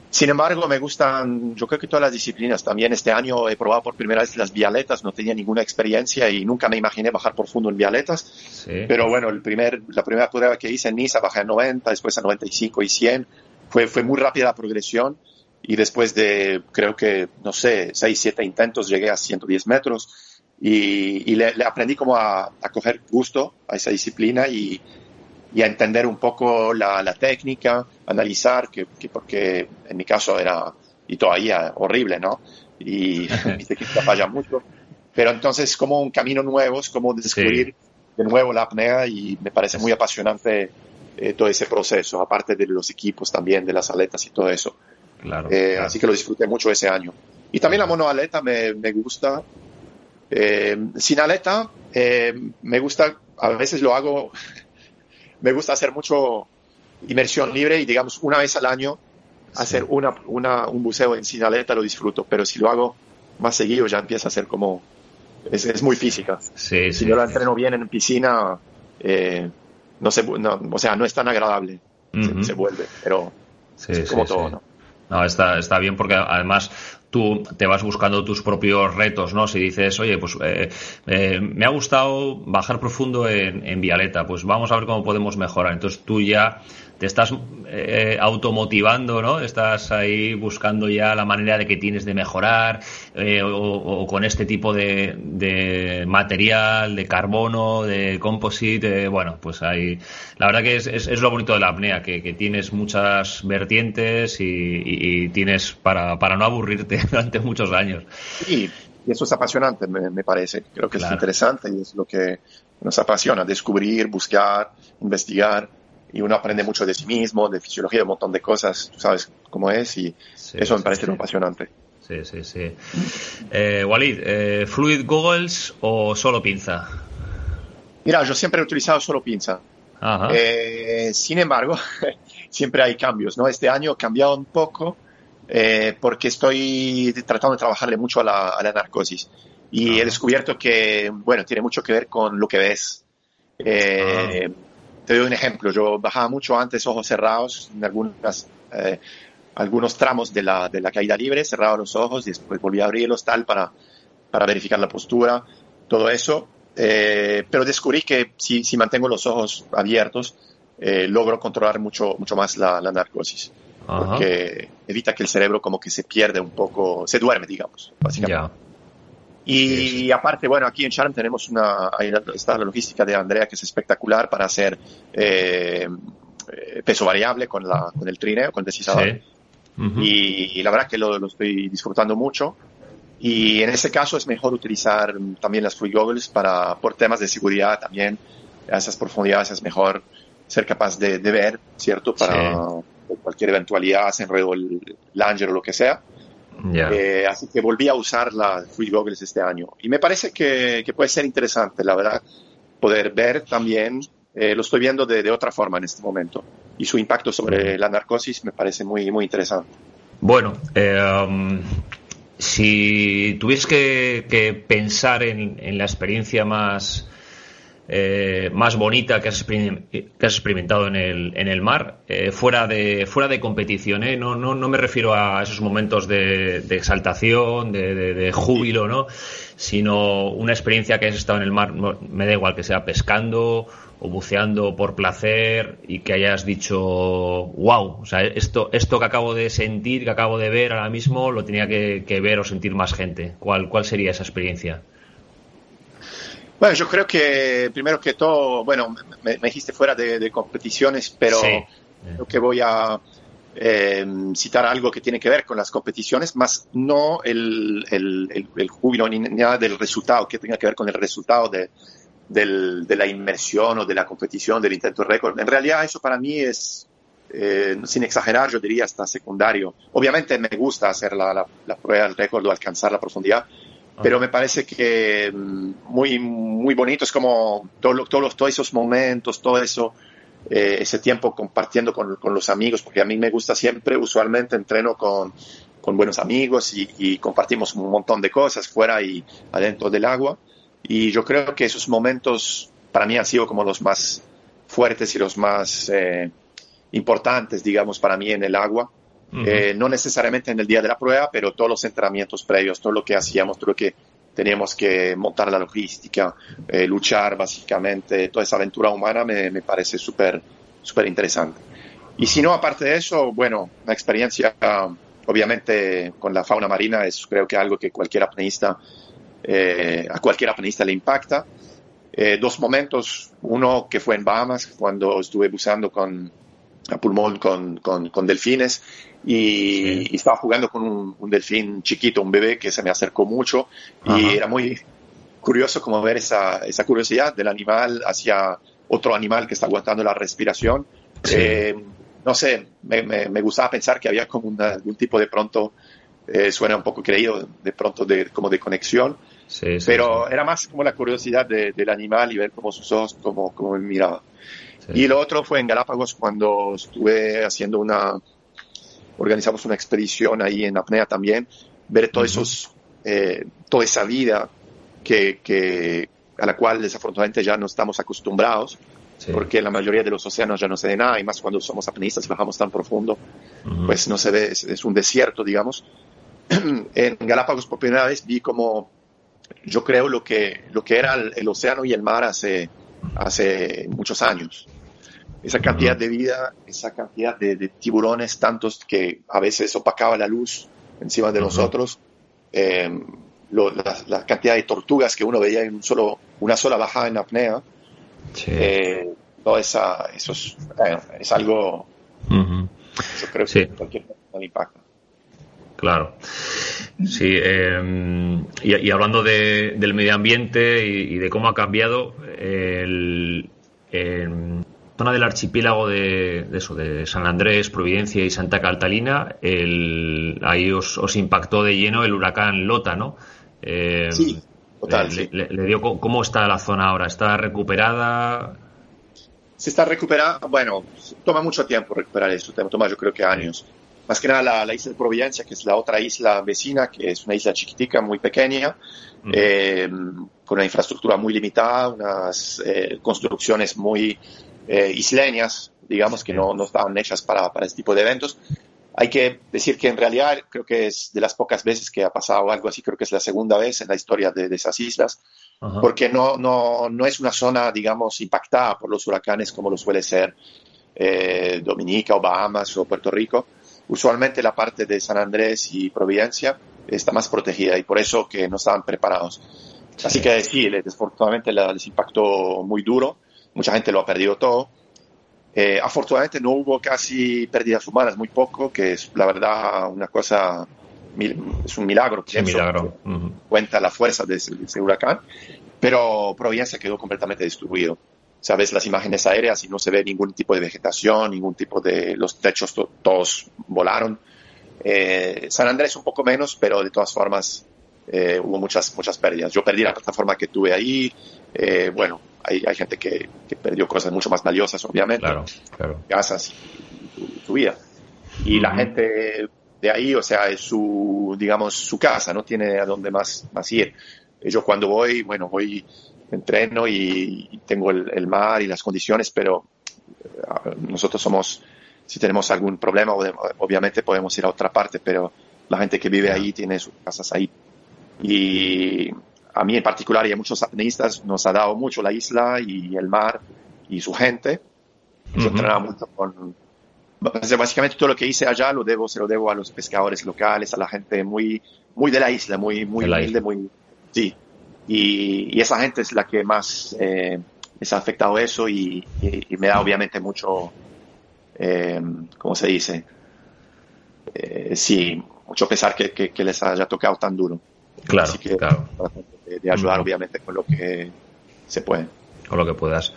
Sin embargo, me gustan, yo creo que todas las disciplinas. También este año he probado por primera vez las vialetas, no tenía ninguna experiencia y nunca me imaginé bajar profundo en vialetas. Sí. Pero bueno, la primera prueba que hice en Niza bajé a 90, después a 95 y 100. Fue muy rápida la progresión y después de, creo que, no sé, 6, 7 intentos llegué a 110 metros y le aprendí como a coger gusto a esa disciplina y a entender un poco la técnica, analizar, que porque en mi caso era, y todavía, horrible, ¿no? Y mi técnica falla mucho. Pero entonces como un camino nuevo, es como descubrir de nuevo la apnea y me parece muy apasionante todo ese proceso, aparte de los equipos también, de las aletas y todo eso. Claro. Así que lo disfruté mucho ese año. Y también la monoaleta me gusta. Sin aleta, me gusta, a veces lo hago... Me gusta hacer mucho inmersión libre y, digamos, una vez al año hacer un buceo en sin aleta lo disfruto, pero si lo hago más seguido ya empieza a ser como... Es muy física. Sí, si yo la entreno bien en piscina, o sea, no es tan agradable. Se vuelve, pero es como todo, ¿no? No, está bien porque además tú te vas buscando tus propios retos, ¿no? Si dices, oye, pues me ha gustado bajar profundo en vialeta, pues vamos a ver cómo podemos mejorar. Entonces tú ya te estás automotivando, ¿no? Estás ahí buscando ya la manera de que tienes de mejorar o con este tipo de material, de carbono, de composite, bueno, pues ahí la verdad que es lo bonito de la apnea, que tienes muchas vertientes y tienes para no aburrirte durante muchos años. Sí, y eso es apasionante, me parece. Creo que es interesante y es lo que nos apasiona, descubrir, buscar, investigar. Y uno aprende mucho de sí mismo, de fisiología, de un montón de cosas, tú sabes cómo es, y eso me parece lo apasionante. Sí. Walid, ¿fluid goggles o solo pinza? Mira, yo siempre he utilizado solo pinza. Ajá. Sin embargo, siempre hay cambios, ¿no? Este año he cambiado un poco porque estoy tratando de trabajarle mucho a la narcosis. Y he descubierto que, bueno, tiene mucho que ver con lo que ves. Te doy un ejemplo. Yo bajaba mucho antes ojos cerrados en algunos tramos de la caída libre, cerraba los ojos y después volví a abrirlos para verificar la postura, todo eso. Pero descubrí que si mantengo los ojos abiertos, logro controlar mucho más la narcosis. Ajá. Porque evita que el cerebro como que se pierde un poco, se duerme, digamos, básicamente. Yeah. Y aparte, bueno, aquí en Charm tenemos está la logística de Andrea, que es espectacular para hacer peso variable con el trineo, con el deslizador. Sí. Uh-huh. Y la verdad que lo estoy disfrutando mucho. Y en ese caso es mejor utilizar también las free goggles por temas de seguridad también. A esas profundidades es mejor ser capaz de ver, ¿cierto? Para cualquier eventualidad, se enredó el langer o lo que sea. Yeah. Así que volví a usar las free goggles este año. Y me parece que puede ser interesante, la verdad, poder ver también. Lo estoy viendo de otra forma en este momento. Y su impacto sobre la narcosis me parece muy, muy interesante. Bueno, si tuvieses que pensar en la experiencia más bonita que has experimentado en el mar, fuera de competición, no me refiero a esos momentos de exaltación, de júbilo, ¿no? Sino una experiencia que has estado en el mar, me da igual que sea pescando o buceando por placer, y que hayas dicho wow, o sea, esto que acabo de sentir, que acabo de ver ahora mismo, lo tenía que ver o sentir más gente. ¿Cuál sería esa experiencia? Bueno, yo creo que primero que todo, bueno, me dijiste fuera de competiciones, pero creo que voy a citar algo que tiene que ver con las competiciones, más no el júbilo ni nada del resultado, que tenga que ver con el resultado de la inmersión o de la competición, del intento récord. En realidad eso para mí es, sin exagerar, yo diría hasta secundario. Obviamente me gusta hacer la prueba del récord o alcanzar la profundidad, pero me parece que muy, muy bonito es como todos esos momentos, todo eso, ese tiempo compartiendo con los amigos, porque a mí me gusta siempre, usualmente entreno con buenos amigos y compartimos un montón de cosas fuera y adentro del agua, y yo creo que esos momentos para mí han sido como los más fuertes y los más importantes, digamos, para mí en el agua. No necesariamente en el día de la prueba, pero todos los entrenamientos previos, todo lo que hacíamos, todo lo que teníamos que montar la logística, luchar básicamente, toda esa aventura humana me parece súper interesante. Y si no, aparte de eso, bueno, una experiencia obviamente con la fauna marina es creo que algo que a cualquier apneísta le impacta. Dos momentos, uno que fue en Bahamas, cuando estuve buceando a pulmón con delfines y estaba jugando con un delfín chiquito, un bebé que se me acercó mucho. Ajá. Y era muy curioso como ver esa curiosidad del animal hacia otro animal que está aguantando la respiración. Sí. No sé, me gustaba pensar que había como algún tipo de pronto, suena un poco creído, de pronto como de conexión. Sí, pero era más como la curiosidad del animal y ver cómo sus ojos, cómo me miraba. Sí. Y lo otro fue en Galápagos cuando estuve organizamos una expedición ahí en apnea también, ver toda esa vida a la cual desafortunadamente ya no estamos acostumbrados, sí. Porque la mayoría de los océanos ya no se ve nada, y más cuando somos apneístas y bajamos tan profundo, pues no se ve, es un desierto, digamos. En Galápagos por primera vez vi como yo creo lo que era el océano y el mar hace muchos años. Esa cantidad de vida, esa cantidad de tiburones, tantos que a veces opacaba la luz encima de nosotros, la cantidad de tortugas que uno veía en una sola bajada en apnea, sí. Todo eso es algo, yo creo que sí. Cualquier persona le impacta. Claro, sí, y hablando del medio ambiente y de cómo ha cambiado zona del archipiélago de San Andrés, Providencia y Santa Catalina, ahí os impactó de lleno el huracán Lota, ¿no? Sí, total. Le dio, ¿cómo está la zona ahora? ¿Está recuperada? Se está recuperando, bueno, toma mucho tiempo recuperar eso, toma yo creo que años. Más que nada la isla de Providencia, que es la otra isla vecina, que es una isla chiquitica, muy pequeña, con una infraestructura muy limitada, unas construcciones muy isleñas, digamos, que no estaban hechas para este tipo de eventos. Hay que decir que en realidad creo que es de las pocas veces que ha pasado algo así, creo que es la segunda vez en la historia de esas islas, ajá. Porque no es una zona, digamos, impactada por los huracanes como lo suele ser Dominica o Bahamas o Puerto Rico. Usualmente la parte de San Andrés y Providencia está más protegida y por eso que no estaban preparados. Sí. Así que sí, desafortunadamente les impactó muy duro. Mucha gente lo ha perdido todo. Afortunadamente no hubo casi pérdidas humanas, muy poco, que es la verdad una cosa, es un milagro. Sí, milagro. Cuenta la fuerza de ese huracán, pero Providencia quedó completamente destruido. Sabes las imágenes aéreas y no se ve ningún tipo de vegetación, ningún tipo de... Los techos todos volaron. San Andrés un poco menos, pero de todas formas hubo muchas pérdidas. Yo perdí la plataforma que tuve ahí. Bueno, hay gente que perdió cosas mucho más valiosas, obviamente. Claro. Casas y su vida. Y la gente de ahí, o sea, es su casa, no tiene a dónde más ir. Yo cuando voy, entreno y tengo el mar y las condiciones, pero nosotros si tenemos algún problema, obviamente podemos ir a otra parte, pero la gente que vive ahí tiene sus casas ahí. Y a mí en particular y a muchos apneístas nos ha dado mucho la isla y el mar y su gente. Yo entrenaba mucho básicamente todo lo que hice allá se lo debo a los pescadores locales, a la gente muy de la isla, muy humilde, sí. Y esa gente es la que más les ha afectado eso y me da obviamente mucho, ¿cómo se dice? Sí, mucho pesar que les haya tocado tan duro. Claro, así que, claro. De ayudar obviamente con lo que se puede. Con lo que puedas.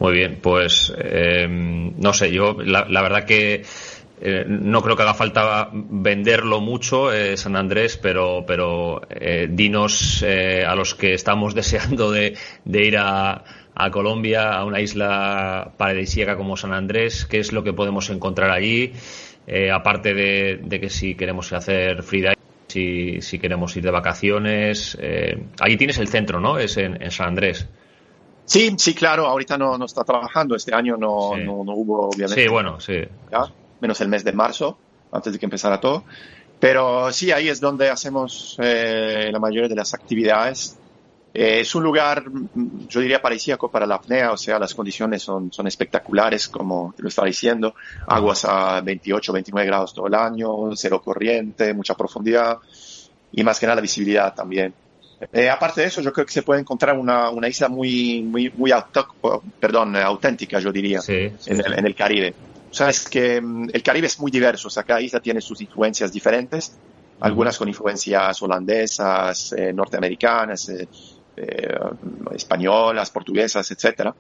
Muy bien, pues no sé, yo la verdad que no creo que haga falta venderlo mucho, San Andrés, pero dinos a los que estamos deseando de ir a Colombia, a una isla paradisíaca como San Andrés, ¿qué es lo que podemos encontrar allí? Aparte de que si queremos hacer freedive, si queremos ir de vacaciones, allí tienes el centro, ¿no? Es en San Andrés. Sí, claro, ahorita no está trabajando, este año no hubo, obviamente. Sí, bueno, sí. ¿Ya? Menos el mes de marzo, antes de que empezara todo. Pero sí, ahí es donde hacemos la mayoría de las actividades. Es un lugar, yo diría, paradisíaco para la apnea, o sea, las condiciones son espectaculares, como te lo estaba diciendo. Aguas a 28, 29 grados todo el año, cero corriente, mucha profundidad y más que nada la visibilidad también. Aparte de eso, yo creo que se puede encontrar una isla muy auténtica, yo diría, sí. En el Caribe. Sabes que el Caribe es muy diverso, o sea, cada isla tiene sus influencias diferentes, algunas con influencias holandesas, norteamericanas, españolas, portuguesas, etcétera.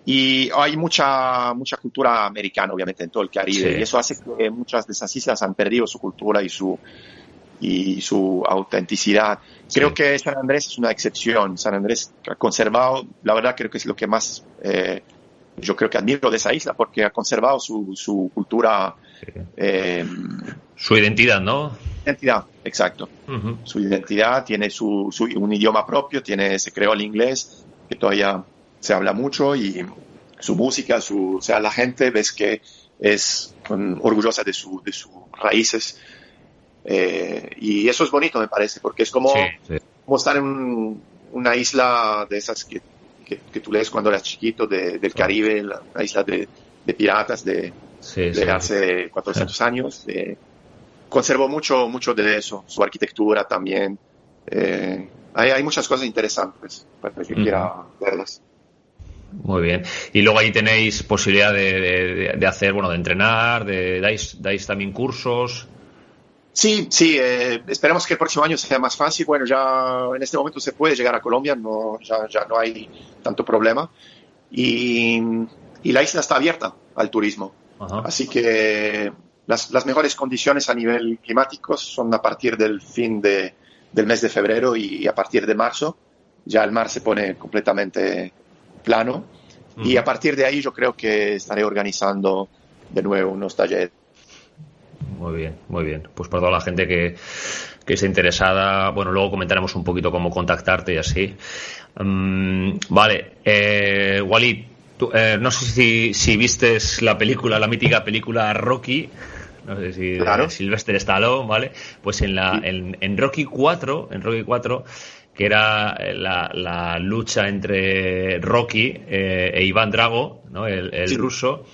Y hay mucha cultura americana, obviamente, en todo el Caribe, sí. Y eso hace que muchas de esas islas han perdido su cultura y su autenticidad. Creo Sí. que San Andrés es una excepción. San Andrés ha conservado, la verdad creo que es lo que más yo creo que admiro de esa isla, porque ha conservado su cultura, su identidad, ¿no? identidad, exacto. Uh-huh. Su identidad, tiene un idioma propio, se creó el inglés, que todavía se habla mucho, y su música, o sea, la gente ves que es orgullosa de sus raíces, y eso es bonito, me parece, porque es como estar en una isla de esas que tú lees cuando eras chiquito, del Caribe, la isla de piratas de hace 400 años. Conservó mucho de eso, su arquitectura también. Hay muchas cosas interesantes para el que quiera verlas. Muy bien. Y luego ahí tenéis posibilidad de hacer, de entrenar, dais también cursos. Sí, esperemos que el próximo año sea más fácil. Bueno, ya en este momento se puede llegar a Colombia, ya no hay tanto problema. Y la isla está abierta al turismo. Ajá. Así que las mejores condiciones a nivel climático son a partir del fin del mes de febrero, y a partir de marzo ya el mar se pone completamente plano. Uh-huh. Y a partir de ahí yo creo que estaré organizando de nuevo unos talleres. Muy bien, muy bien. Pues para toda la gente que esté interesada, luego comentaremos un poquito cómo contactarte y así. Vale, Walid, tú, no sé si vistes la mítica película Rocky, no sé si claro. De Sylvester Stallone, ¿vale? Pues en Rocky 4, que era la lucha entre Rocky e Iván Drago, ¿no? El ruso.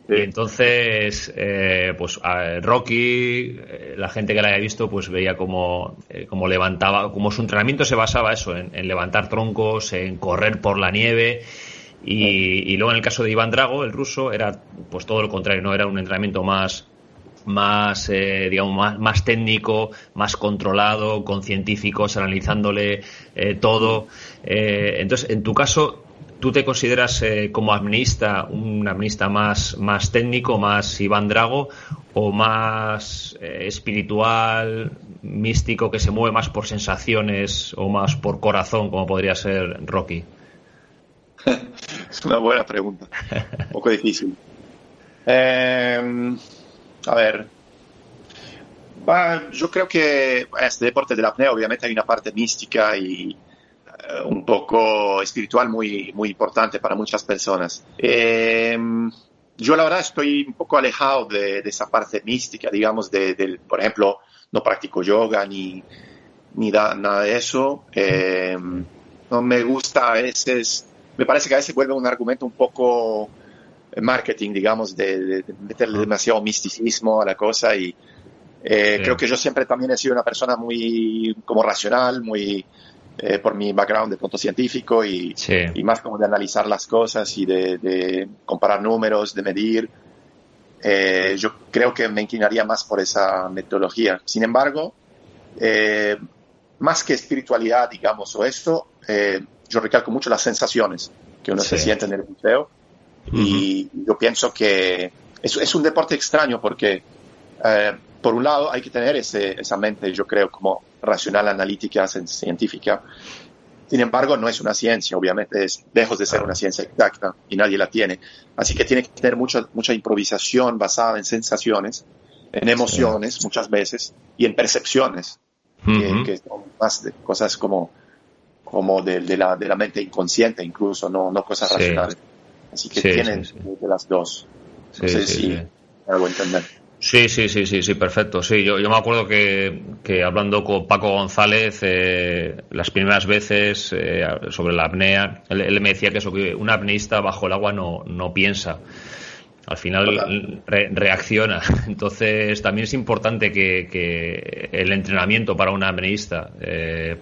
Y entonces, Rocky, la gente que la haya visto, pues veía como levantaba, como su entrenamiento se basaba eso, en levantar troncos, en correr por la nieve, y luego en el caso de Iván Drago, el ruso, era pues todo lo contrario, ¿no? Era un entrenamiento más técnico, más controlado, con científicos analizándole todo. Entonces, en tu caso, ¿tú te consideras como un apneísta más técnico, más Iván Drago, o más espiritual, místico, que se mueve más por sensaciones o más por corazón, como podría ser Rocky? Es una buena pregunta, un poco difícil. A ver, yo creo que este deporte de la apnea obviamente hay una parte mística y un poco espiritual muy importante para muchas personas. Yo la verdad estoy un poco alejado de esa parte mística, digamos, por ejemplo, no practico yoga ni nada de eso. No me gusta a veces, me parece que a veces vuelve un argumento un poco marketing, digamos, de meterle demasiado misticismo a la cosa, y creo que yo siempre también he sido una persona muy como racional, muy por mi background de pronto científico y más como de analizar las cosas y de comparar números, de medir. Yo creo que me inclinaría más por esa metodología. Sin embargo, más que espiritualidad, digamos, o esto, yo recalco mucho las sensaciones que uno se siente en el buceo. Y yo pienso que es un deporte extraño porque por un lado hay que tener esa mente, yo creo, como racional, analítica, científica. Sin embargo, no es una ciencia, obviamente es lejos de ser una ciencia exacta y nadie la tiene. Así que tiene que tener mucha improvisación basada en sensaciones, en emociones muchas veces, y en percepciones, que son más de cosas como de la mente inconsciente, incluso, no cosas racionales. Así que tienen de las dos. No sé si hago entender. Sí, perfecto. Sí, yo me acuerdo que hablando con Paco González las primeras veces sobre la apnea, él me decía que eso, que un apneísta bajo el agua no piensa. Al final reacciona. Entonces también es importante que el entrenamiento para un apneísta,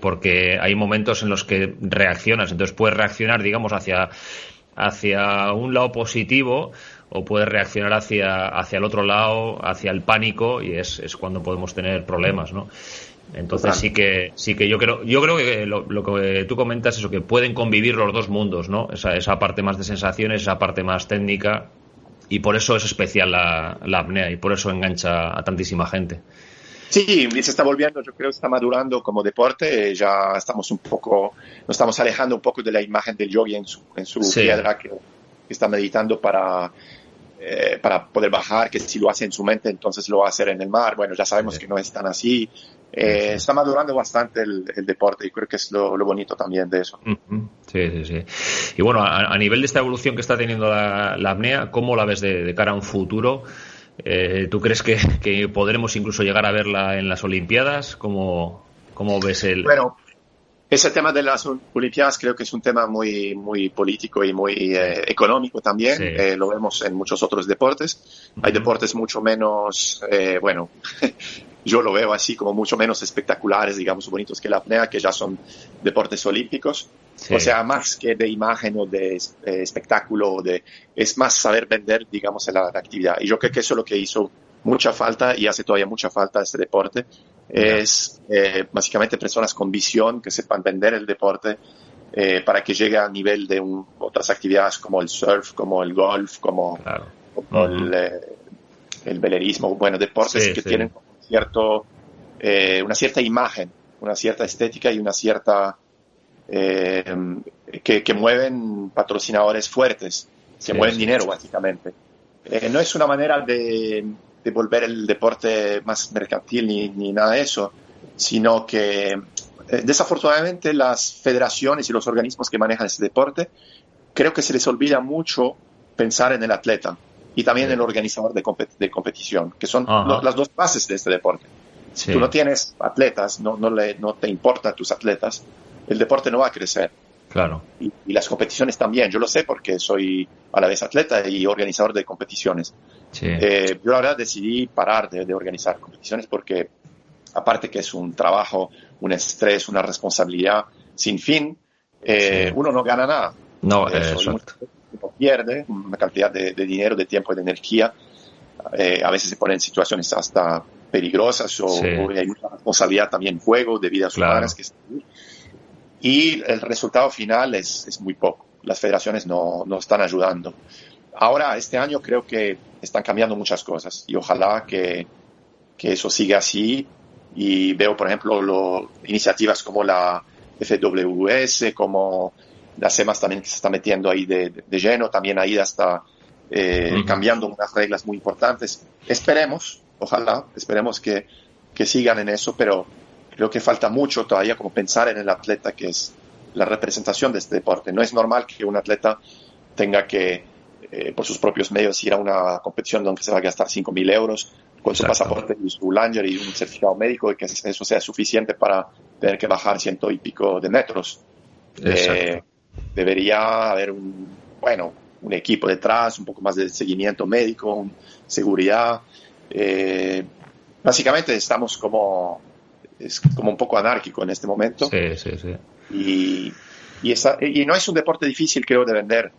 porque hay momentos en los que reaccionas. Entonces puedes reaccionar, digamos, hacia un lado positivo, o puedes reaccionar hacia el otro lado, hacia el pánico, y es cuando podemos tener problemas, ¿no? Entonces sí que yo creo que lo que tú comentas es eso, que pueden convivir los dos mundos, ¿no? Esa parte más de sensaciones, esa parte más técnica, y por eso es especial la apnea, y por eso engancha a tantísima gente. Sí, se está volviendo, yo creo que está madurando como deporte, ya estamos nos estamos alejando un poco de la imagen del yogi en su piedra que está meditando para poder bajar, que si lo hace en su mente, entonces lo va a hacer en el mar. Bueno, ya sabemos que no es tan así. Está madurando bastante el deporte, y creo que es lo bonito también de eso. Sí. Y bueno, a nivel de esta evolución que está teniendo la apnea, ¿cómo la ves de cara a un futuro? ¿Tú crees que podremos incluso llegar a verla en las Olimpiadas? ¿Cómo ves el...? Bueno, ese tema de las Olimpiadas creo que es un tema muy, muy político y muy económico también. Sí. Lo vemos en muchos otros deportes. Hay deportes mucho menos, yo lo veo así, como mucho menos espectaculares, digamos, bonitos que la apnea, que ya son deportes olímpicos. Sí. O sea, más que de imagen o de espectáculo, es más saber vender, digamos, la actividad. Y yo creo que eso es lo que hizo mucha falta, y hace todavía mucha falta a este deporte. Es básicamente personas con visión que sepan vender el deporte para que llegue a nivel de otras actividades como el surf, como el golf, como el velerismo. Bueno, deportes que tienen una cierta imagen, una cierta estética y una cierta... que mueven patrocinadores fuertes, que mueven dinero básicamente. No es una manera de volver el deporte más mercantil ni nada de eso, sino que desafortunadamente las federaciones y los organismos que manejan ese deporte, creo que se les olvida mucho pensar en el atleta y también en el organizador de competición, que son las dos bases de este deporte. Si tú no tienes atletas, no te importan tus atletas, el deporte no va a crecer. Claro. Y las competiciones también. Yo lo sé porque soy a la vez atleta y organizador de competiciones. Sí. Yo la verdad decidí parar de organizar competiciones porque, aparte que es un trabajo, un estrés, una responsabilidad sin fin, uno no gana nada. No, exacto. Uno pierde una cantidad de dinero, de tiempo y de energía. A veces se ponen en situaciones hasta peligrosas o hay mucha responsabilidad también en juego de vidas humanas que y el resultado final es muy poco. Las federaciones no están ayudando. Ahora, este año creo que están cambiando muchas cosas y ojalá que eso siga así. Y veo, por ejemplo, iniciativas como la FWS, como la CEMAS también, que se está metiendo ahí de lleno. También ahí está cambiando unas reglas muy importantes. Esperemos que sigan en eso, pero creo que falta mucho todavía como pensar en el atleta, que es la representación de este deporte. No es normal que un atleta tenga que, por sus propios medios, ir a una competición donde se va a gastar 5.000 euros con su pasaporte y su Langer y un certificado médico, y que eso sea suficiente para tener que bajar 100 y pico de metros. Debería haber un equipo detrás, un poco más de seguimiento médico, seguridad. Básicamente estamos como un poco anárquico en este momento. Sí. Y no es un deporte difícil, creo, de vender.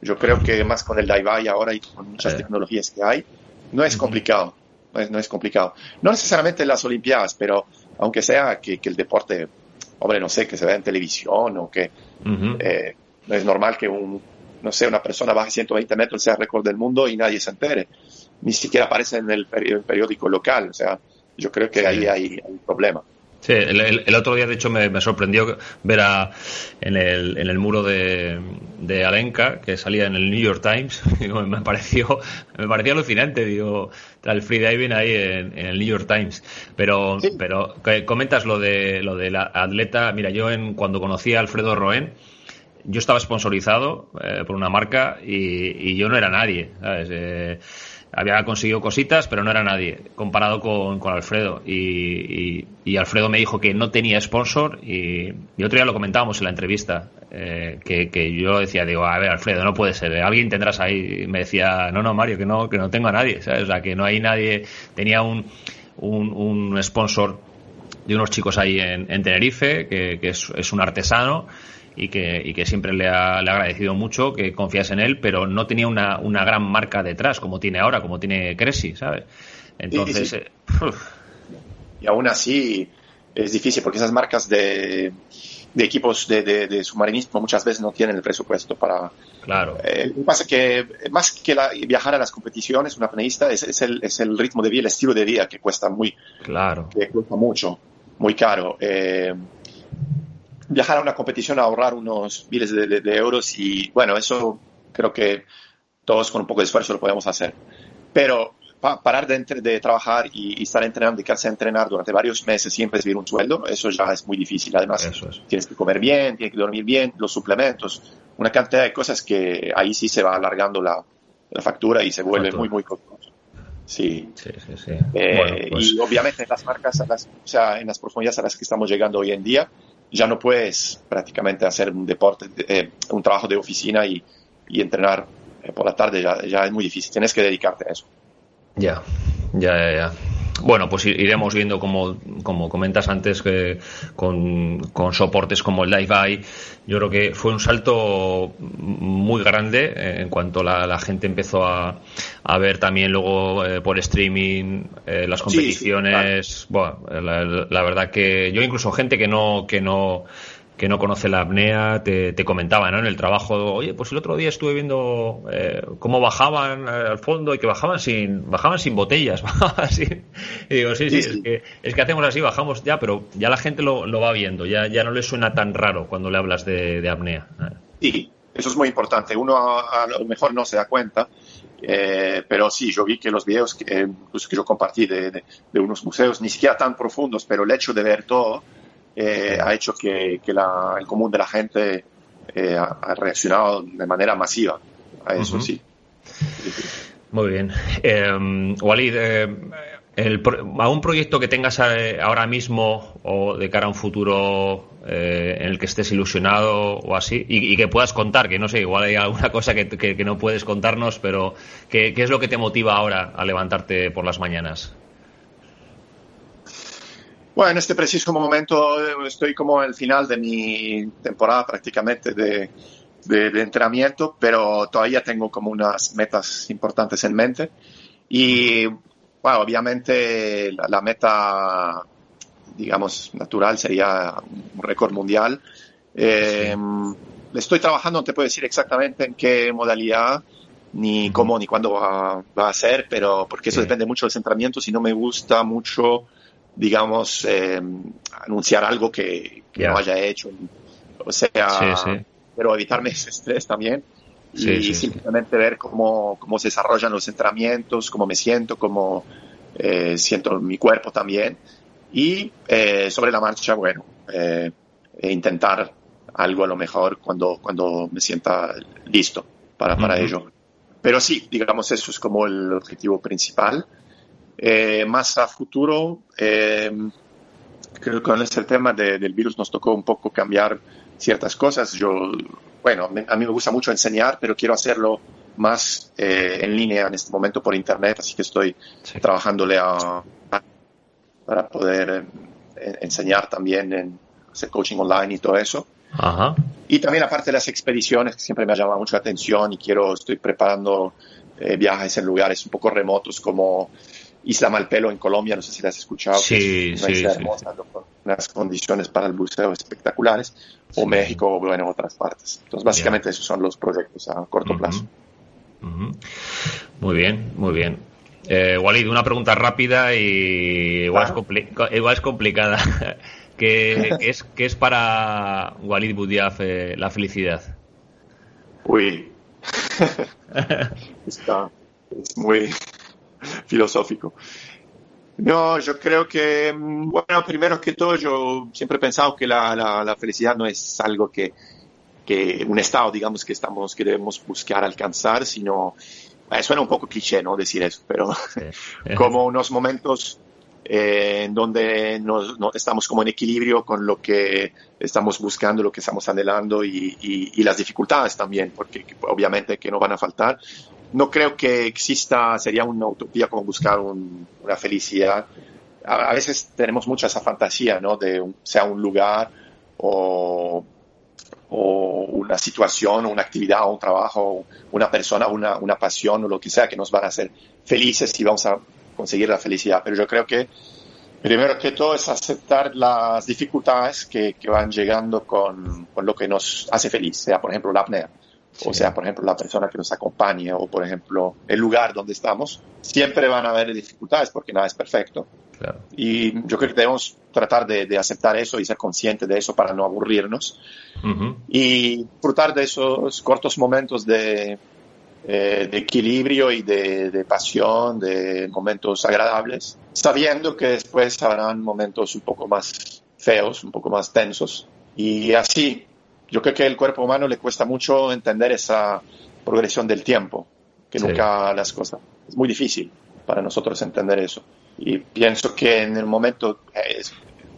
Yo creo que más con el Daivai ahora y con muchas tecnologías que hay, no es complicado. No es complicado. No necesariamente en las Olimpiadas, pero aunque sea que el deporte, no sé, que se vea en televisión o que no es normal que una persona baje 120 metros, sea récord del mundo y nadie se entere. Ni siquiera aparece en el periódico local. O sea, yo creo que ahí hay un problema. Sí, el otro día, de hecho, me sorprendió ver en el muro de Alenka, que salía en el New York Times. me pareció alucinante, el freediving ahí en el New York Times. Pero comentas lo de la atleta. Mira, yo cuando conocí a Alfredo Roén, yo estaba sponsorizado por una marca y yo no era nadie, ¿sabes? había conseguido cositas, pero no era nadie comparado con Alfredo. Y Alfredo me dijo que no tenía sponsor, y otro día lo comentábamos en la entrevista, que yo decía, digo, a ver, Alfredo, no puede ser, alguien tendrás ahí. Y me decía, no, Mario, que no tengo a nadie, ¿sabes? O sea, que no hay nadie. Tenía un sponsor de unos chicos ahí en Tenerife, que es un artesano, y que siempre le ha agradecido mucho que confías en él, pero no tenía una gran marca detrás como tiene ahora, como tiene Cressy, ¿sabes? Entonces... Sí. Y aún así es difícil, porque esas marcas de equipos de submarinismo muchas veces no tienen el presupuesto para... Claro. Lo que pasa es que más que viajar a las competiciones, un apneísta es el ritmo de vida, el estilo de vida que cuesta que cuesta mucho, muy caro. Viajar a una competición a ahorrar unos miles de euros, y bueno, eso creo que todos con un poco de esfuerzo lo podemos hacer. Pero parar de trabajar y estar entrenando, dedicarse a entrenar durante varios meses sin recibir un sueldo, eso ya es muy difícil. Además, tienes que comer bien, tienes que dormir bien, los suplementos, una cantidad de cosas que ahí sí se va alargando la factura y se vuelve muy, muy costoso. Sí. Bueno, pues... Y obviamente en las marcas, en las profundidades a las que estamos llegando hoy en día, ya no puedes prácticamente hacer un deporte, un trabajo de oficina y entrenar por la tarde, ya es muy difícil, tienes que dedicarte a eso. Ya. Bueno, pues iremos viendo, como comentas antes, que con soportes como el Live Eye, yo creo que fue un salto muy grande en cuanto la gente empezó a ver también luego por streaming las competiciones. Sí, claro. Bueno, la verdad que yo, incluso gente que no conoce la apnea, te comentaba, ¿no? En el trabajo, oye, pues el otro día estuve viendo cómo bajaban al fondo, y que bajaban sin botellas. Y digo, sí, es que hacemos así, bajamos ya, pero ya la gente lo va viendo, ya no le suena tan raro cuando le hablas de apnea. Sí, eso es muy importante. Uno a lo mejor no se da cuenta, pero sí, yo vi que los videos incluso que yo compartí de unos museos, ni siquiera tan profundos, pero el hecho de ver todo, ha hecho que el común de la gente ha reaccionado de manera masiva a eso. Uh-huh. Sí. Muy bien. Walid, ¿algún proyecto que tengas ahora mismo o de cara a un futuro en el que estés ilusionado o así, y que puedas contar, que no sé, igual hay alguna cosa que no puedes contarnos, pero ¿qué es lo que te motiva ahora a levantarte por las mañanas? Bueno, en este preciso momento estoy como al final de mi temporada prácticamente de entrenamiento, pero todavía tengo como unas metas importantes en mente. Y bueno, obviamente la meta, digamos, natural sería un récord mundial. Le estoy trabajando, no te puedo decir exactamente en qué modalidad, ni cómo, ni cuándo va a ser, pero porque eso depende mucho del entrenamiento. Si no me gusta mucho, digamos, anunciar algo que no haya hecho, o sea, pero evitarme ese estrés también, y simplemente ver cómo se desarrollan los entrenamientos, cómo me siento, cómo siento mi cuerpo también, y sobre la marcha, bueno, intentar algo a lo mejor cuando me sienta listo para ello. Pero sí, digamos, eso es como el objetivo principal. Más a futuro, creo que con este tema del virus nos tocó un poco cambiar ciertas cosas. A mí me gusta mucho enseñar, pero quiero hacerlo más en línea en este momento por internet, así que estoy trabajándole para poder enseñar también, hacer coaching online y todo eso. Ajá. Y también, aparte de las expediciones, que siempre me ha llamado mucho la atención, y estoy preparando viajes en lugares un poco remotos como Isla Malpelo en Colombia, no sé si la has escuchado. Sí. Hermosa, con unas condiciones para el buceo espectaculares, o México, o bueno, otras partes. Entonces, básicamente esos son los proyectos a corto plazo. Muy bien. Walid, una pregunta rápida y igual es complicada. ¿Qué es para Walid Boudiaf la felicidad? Uy, es muy filosófico. No, yo creo que, bueno, primero que todo, yo siempre he pensado que la felicidad no es algo que un estado, digamos, que debemos buscar alcanzar, sino Suena un poco cliché, ¿no? Decir eso, pero como unos momentos en donde estamos como en equilibrio con lo que estamos buscando, lo que estamos anhelando y las dificultades también, porque obviamente que no van a faltar. No creo que exista, sería una utopía como buscar una felicidad. A veces tenemos mucha esa fantasía, ¿no? Sea un lugar o una situación, o una actividad, o un trabajo, una persona, una pasión o lo que sea que nos van a hacer felices y vamos a conseguir la felicidad. Pero yo creo que primero que todo es aceptar las dificultades que van llegando con lo que nos hace feliz, sea por ejemplo la apnea, o sea por ejemplo la persona que nos acompaña, o por ejemplo el lugar donde estamos. Siempre van a haber dificultades porque nada es perfecto. Claro. Y yo creo que debemos tratar de aceptar eso y ser conscientes de eso para no aburrirnos y disfrutar de esos cortos momentos de equilibrio y de pasión, de momentos agradables, sabiendo que después habrán momentos un poco más feos, un poco más tensos. Y así, yo creo que al cuerpo humano le cuesta mucho entender esa progresión del tiempo, que nunca las cosas... Es muy difícil para nosotros entender eso. Y pienso que en el momento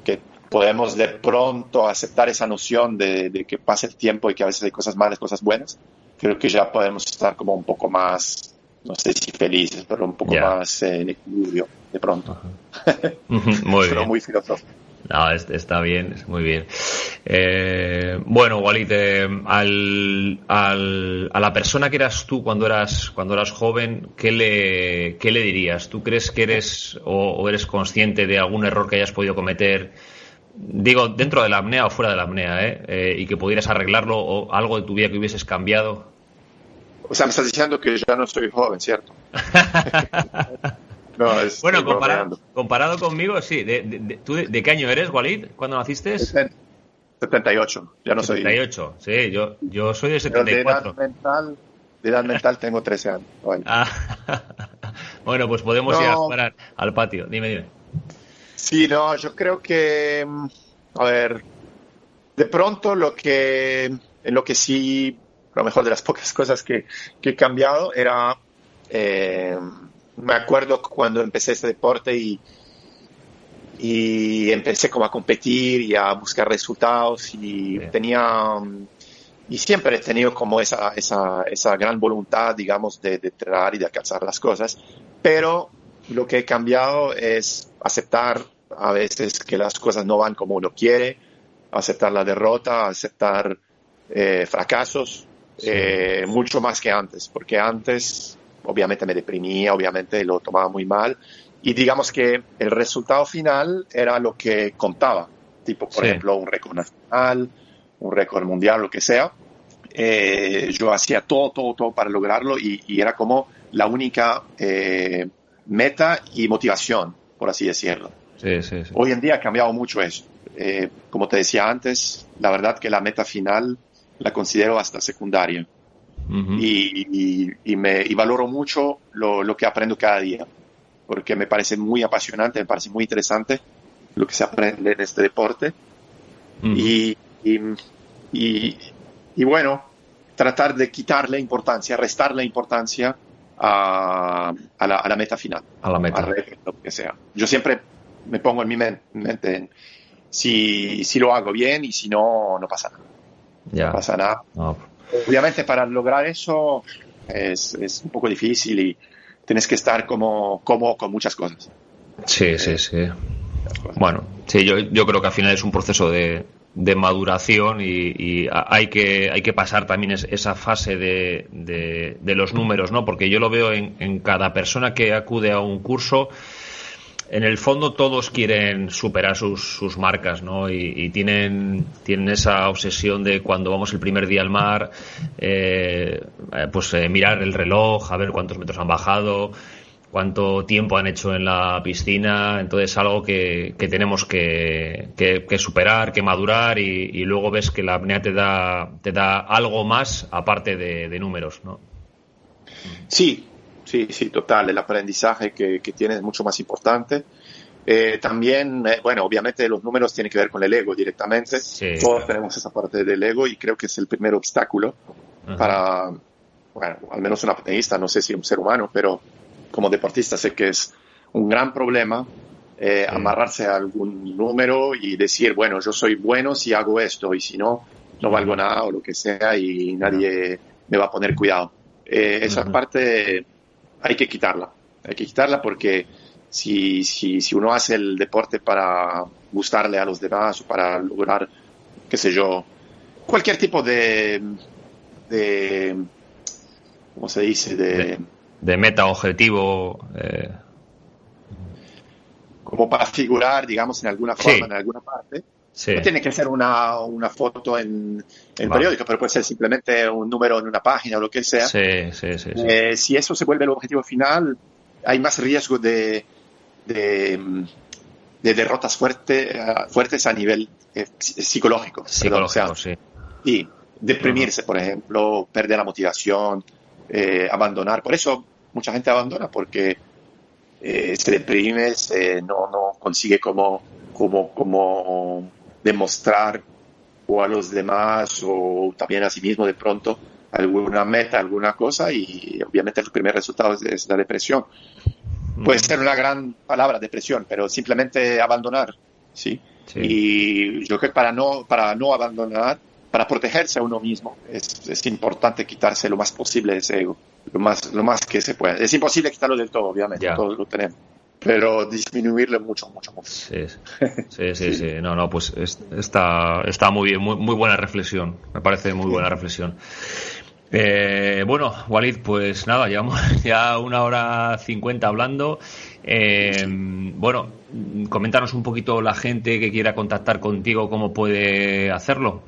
que podemos de pronto aceptar esa noción de que pasa el tiempo y que a veces hay cosas malas, cosas buenas, creo que ya podemos estar como un poco más, no sé si felices, pero un poco más en equilibrio de pronto. Muy pero bien. Muy filosófico. No, está bien, es muy bien. Bueno, Walid, a la persona que eras tú cuando eras joven, ¿qué le dirías? ¿Tú crees que eres o eres consciente de algún error que hayas podido cometer? Digo, dentro de la apnea o fuera de la apnea, y que pudieras arreglarlo, o algo de tu vida que hubieses cambiado. O sea, me estás diciendo que ya no soy joven, ¿cierto? No, bueno, comparado conmigo, sí. ¿Tú de qué año eres, Walid? ¿Cuándo naciste? 78, ya no 78, soy. 78, sí, yo soy de 74. De edad mental tengo 13 años. Bueno, pues podemos ir a jugar al patio. Dime. Sí, no, yo creo que, a ver, de pronto en lo que sí, a lo mejor de las pocas cosas que he cambiado era, me acuerdo cuando empecé este deporte y empecé como a competir y a buscar resultados y y siempre he tenido como esa gran voluntad, digamos, de tratar y de alcanzar las cosas, pero lo que he cambiado es aceptar a veces que las cosas no van como uno quiere, aceptar la derrota, aceptar fracasos, mucho más que antes, porque antes obviamente me deprimía, obviamente lo tomaba muy mal, y digamos que el resultado final era lo que contaba, tipo por ejemplo un récord nacional, un récord mundial, lo que sea. Yo hacía todo para lograrlo y era como la única meta y motivación, por así decirlo. Sí. Hoy en día ha cambiado mucho eso. Como te decía antes, la verdad que la meta final la considero hasta secundaria. Y valoro mucho lo que aprendo cada día, porque me parece muy apasionante, me parece muy interesante lo que se aprende en este deporte. Y bueno, tratar de quitarle importancia, restarle importancia a la meta final, a la meta, lo que sea. Yo siempre me pongo en mi mente si lo hago bien, y si no pasa nada. No pasa nada. No. Obviamente para lograr eso es un poco difícil y tienes que estar como con muchas cosas. Sí. Bueno, sí, yo creo que al final es un proceso de maduración y hay que pasar también esa fase de los números, ¿no? Porque yo lo veo en cada persona que acude a un curso. En el fondo todos quieren superar sus marcas, ¿no? Y tienen esa obsesión de cuando vamos el primer día al mar, mirar el reloj, a ver cuántos metros han bajado, cuánto tiempo han hecho en la piscina. Entonces algo que tenemos que superar, que madurar, y luego ves que la apnea te da algo más aparte de números, ¿no? Sí, total. El aprendizaje que tienes es mucho más importante. También, obviamente los números tienen que ver con el ego directamente. Sí. Todos tenemos esa parte del ego y creo que es el primer obstáculo para bueno, al menos un apneísta, no sé si un ser humano, pero como deportista sé que es un gran problema amarrarse a algún número y decir, bueno, yo soy bueno si hago esto y si no, no valgo nada o lo que sea y nadie me va a poner cuidado. Esa parte hay que quitarla porque si uno hace el deporte para gustarle a los demás o para lograr, qué sé yo, cualquier tipo de ¿cómo se dice? De meta, objetivo. Como para figurar, digamos, en alguna forma, en alguna parte. Sí. No tiene que ser una foto en el periódico, pero puede ser simplemente un número en una página o lo que sea. Sí. Si eso se vuelve el objetivo final, hay más riesgo de derrotas fuertes a nivel psicológico. Psicológico, sí. Y deprimirse, por ejemplo, perder la motivación, abandonar. Por eso mucha gente abandona, porque se deprime, no consigue como demostrar o a los demás o también a sí mismo de pronto alguna meta, alguna cosa, y obviamente el primer resultado es la depresión. Puede ser una gran palabra, depresión, pero simplemente abandonar, ¿sí? Y yo creo que para no abandonar, para protegerse a uno mismo, es importante quitarse lo más posible ese ego, lo más que se pueda. Es imposible quitarlo del todo, obviamente, todos lo tenemos, pero disminuirlo mucho. Sí. No, pues está muy bien, muy buena reflexión, me parece muy buena reflexión. Bueno, Walid, pues nada, llevamos ya 1:50 hablando. Bueno, coméntanos un poquito la gente que quiera contactar contigo, cómo puede hacerlo.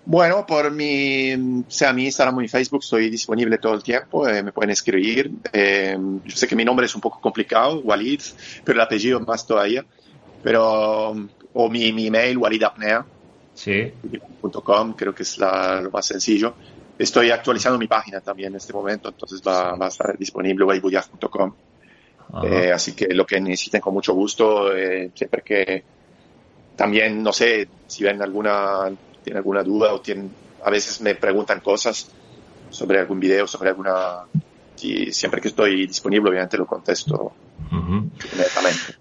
Bueno, por mi Instagram o mi Facebook estoy disponible todo el tiempo, me pueden escribir. Yo sé que mi nombre es un poco complicado, Walid, pero el apellido más todavía. O mi email, walidapnea. Sí. .com, creo que es lo más sencillo. Estoy actualizando mi página también en este momento, entonces va a estar disponible walidboudiaf.com. Así que lo que necesiten con mucho gusto, siempre que también, no sé, si tienen alguna duda o a veces me preguntan cosas sobre algún video, siempre que estoy disponible, obviamente lo contesto inmediatamente.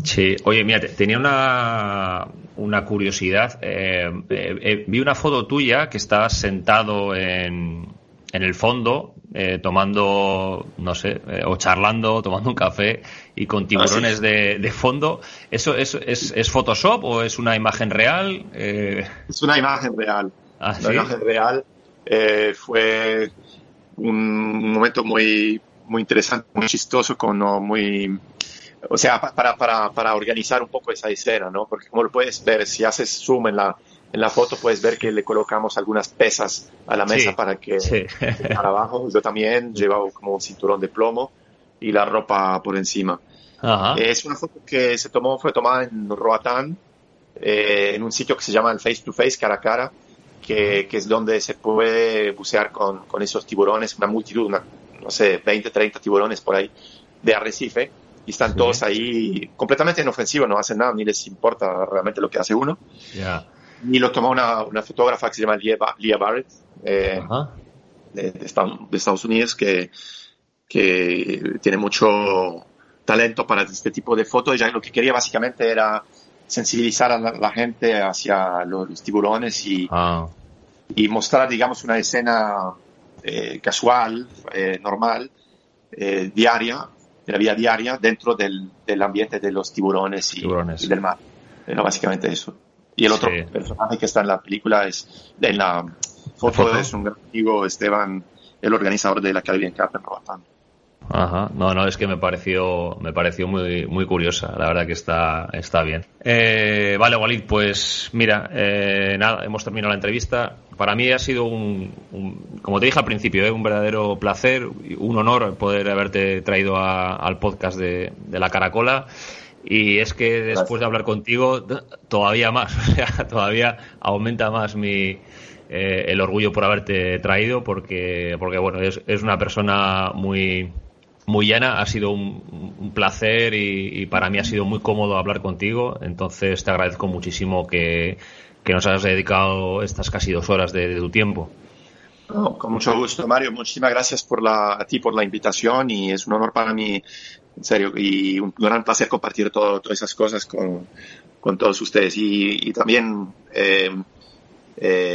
Sí, oye, mira, tenía una curiosidad. Vi una foto tuya que estabas sentado en el fondo, tomando, no sé, o charlando, tomando un café y con tiburones de fondo. ¿Eso es Photoshop o es una imagen real? Es una imagen real. ¿Sí? Una imagen real. Fue un momento muy, muy interesante, muy chistoso, o sea, para organizar un poco esa escena, ¿no? Porque como lo puedes ver, si haces zoom en la foto, puedes ver que le colocamos algunas pesas a la mesa para abajo. Yo también llevaba como un cinturón de plomo y la ropa por encima. Ajá. Es una foto que fue tomada en Roatán, en un sitio que se llama el Face to Face, cara a cara, que es donde se puede bucear con esos tiburones, una multitud, no sé, 20, 30 tiburones por ahí, de arrecife. Y están todos ahí completamente inofensivos, no hacen nada, ni les importa realmente lo que hace uno. Y lo tomó una fotógrafa que se llama Leah Barrett, de Estados Unidos, que tiene mucho talento para este tipo de fotos. Ella lo que quería básicamente era sensibilizar a la gente hacia los tiburones y mostrar, digamos, una escena casual, normal, diaria, de la vida diaria dentro del ambiente de los tiburones y del mar. Básicamente eso. Y el otro personaje que está en la película en la foto es un gran amigo, Esteban, el organizador de la Caribbean Cup en Roatán. Ajá, no, es que me pareció muy, muy curiosa, la verdad que está bien. Vale, Walid, pues mira, nada, hemos terminado la entrevista. Para mí ha sido como te dije al principio, un verdadero placer, un honor poder haberte traído al podcast de La Caracola. Y es que después de hablar contigo, todavía más, o sea, todavía aumenta más el orgullo por haberte traído, porque bueno, es una persona muy muy llana, ha sido un placer y para mí ha sido muy cómodo hablar contigo, entonces te agradezco muchísimo que nos hayas dedicado estas casi 2 horas de tu tiempo. No, con mucho gusto, Mario. Muchísimas gracias a ti por la invitación y es un honor para mí, en serio, y un gran placer compartir todas esas cosas con todos ustedes. Y también,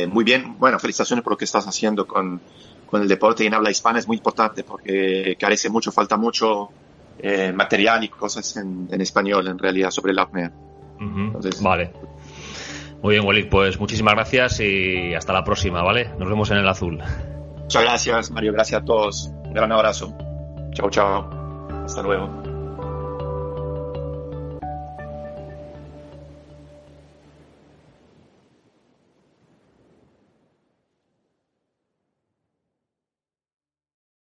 muy bien, bueno, felicitaciones por lo que estás haciendo con el deporte en habla hispana. Es muy importante porque falta mucho material y cosas en español, en realidad, sobre la apnea. Entonces, vale. Muy bien, Walid, pues muchísimas gracias y hasta la próxima, ¿vale? Nos vemos en el azul. Muchas gracias, Mario. Gracias a todos. Un gran abrazo. Chao, chao. Hasta luego.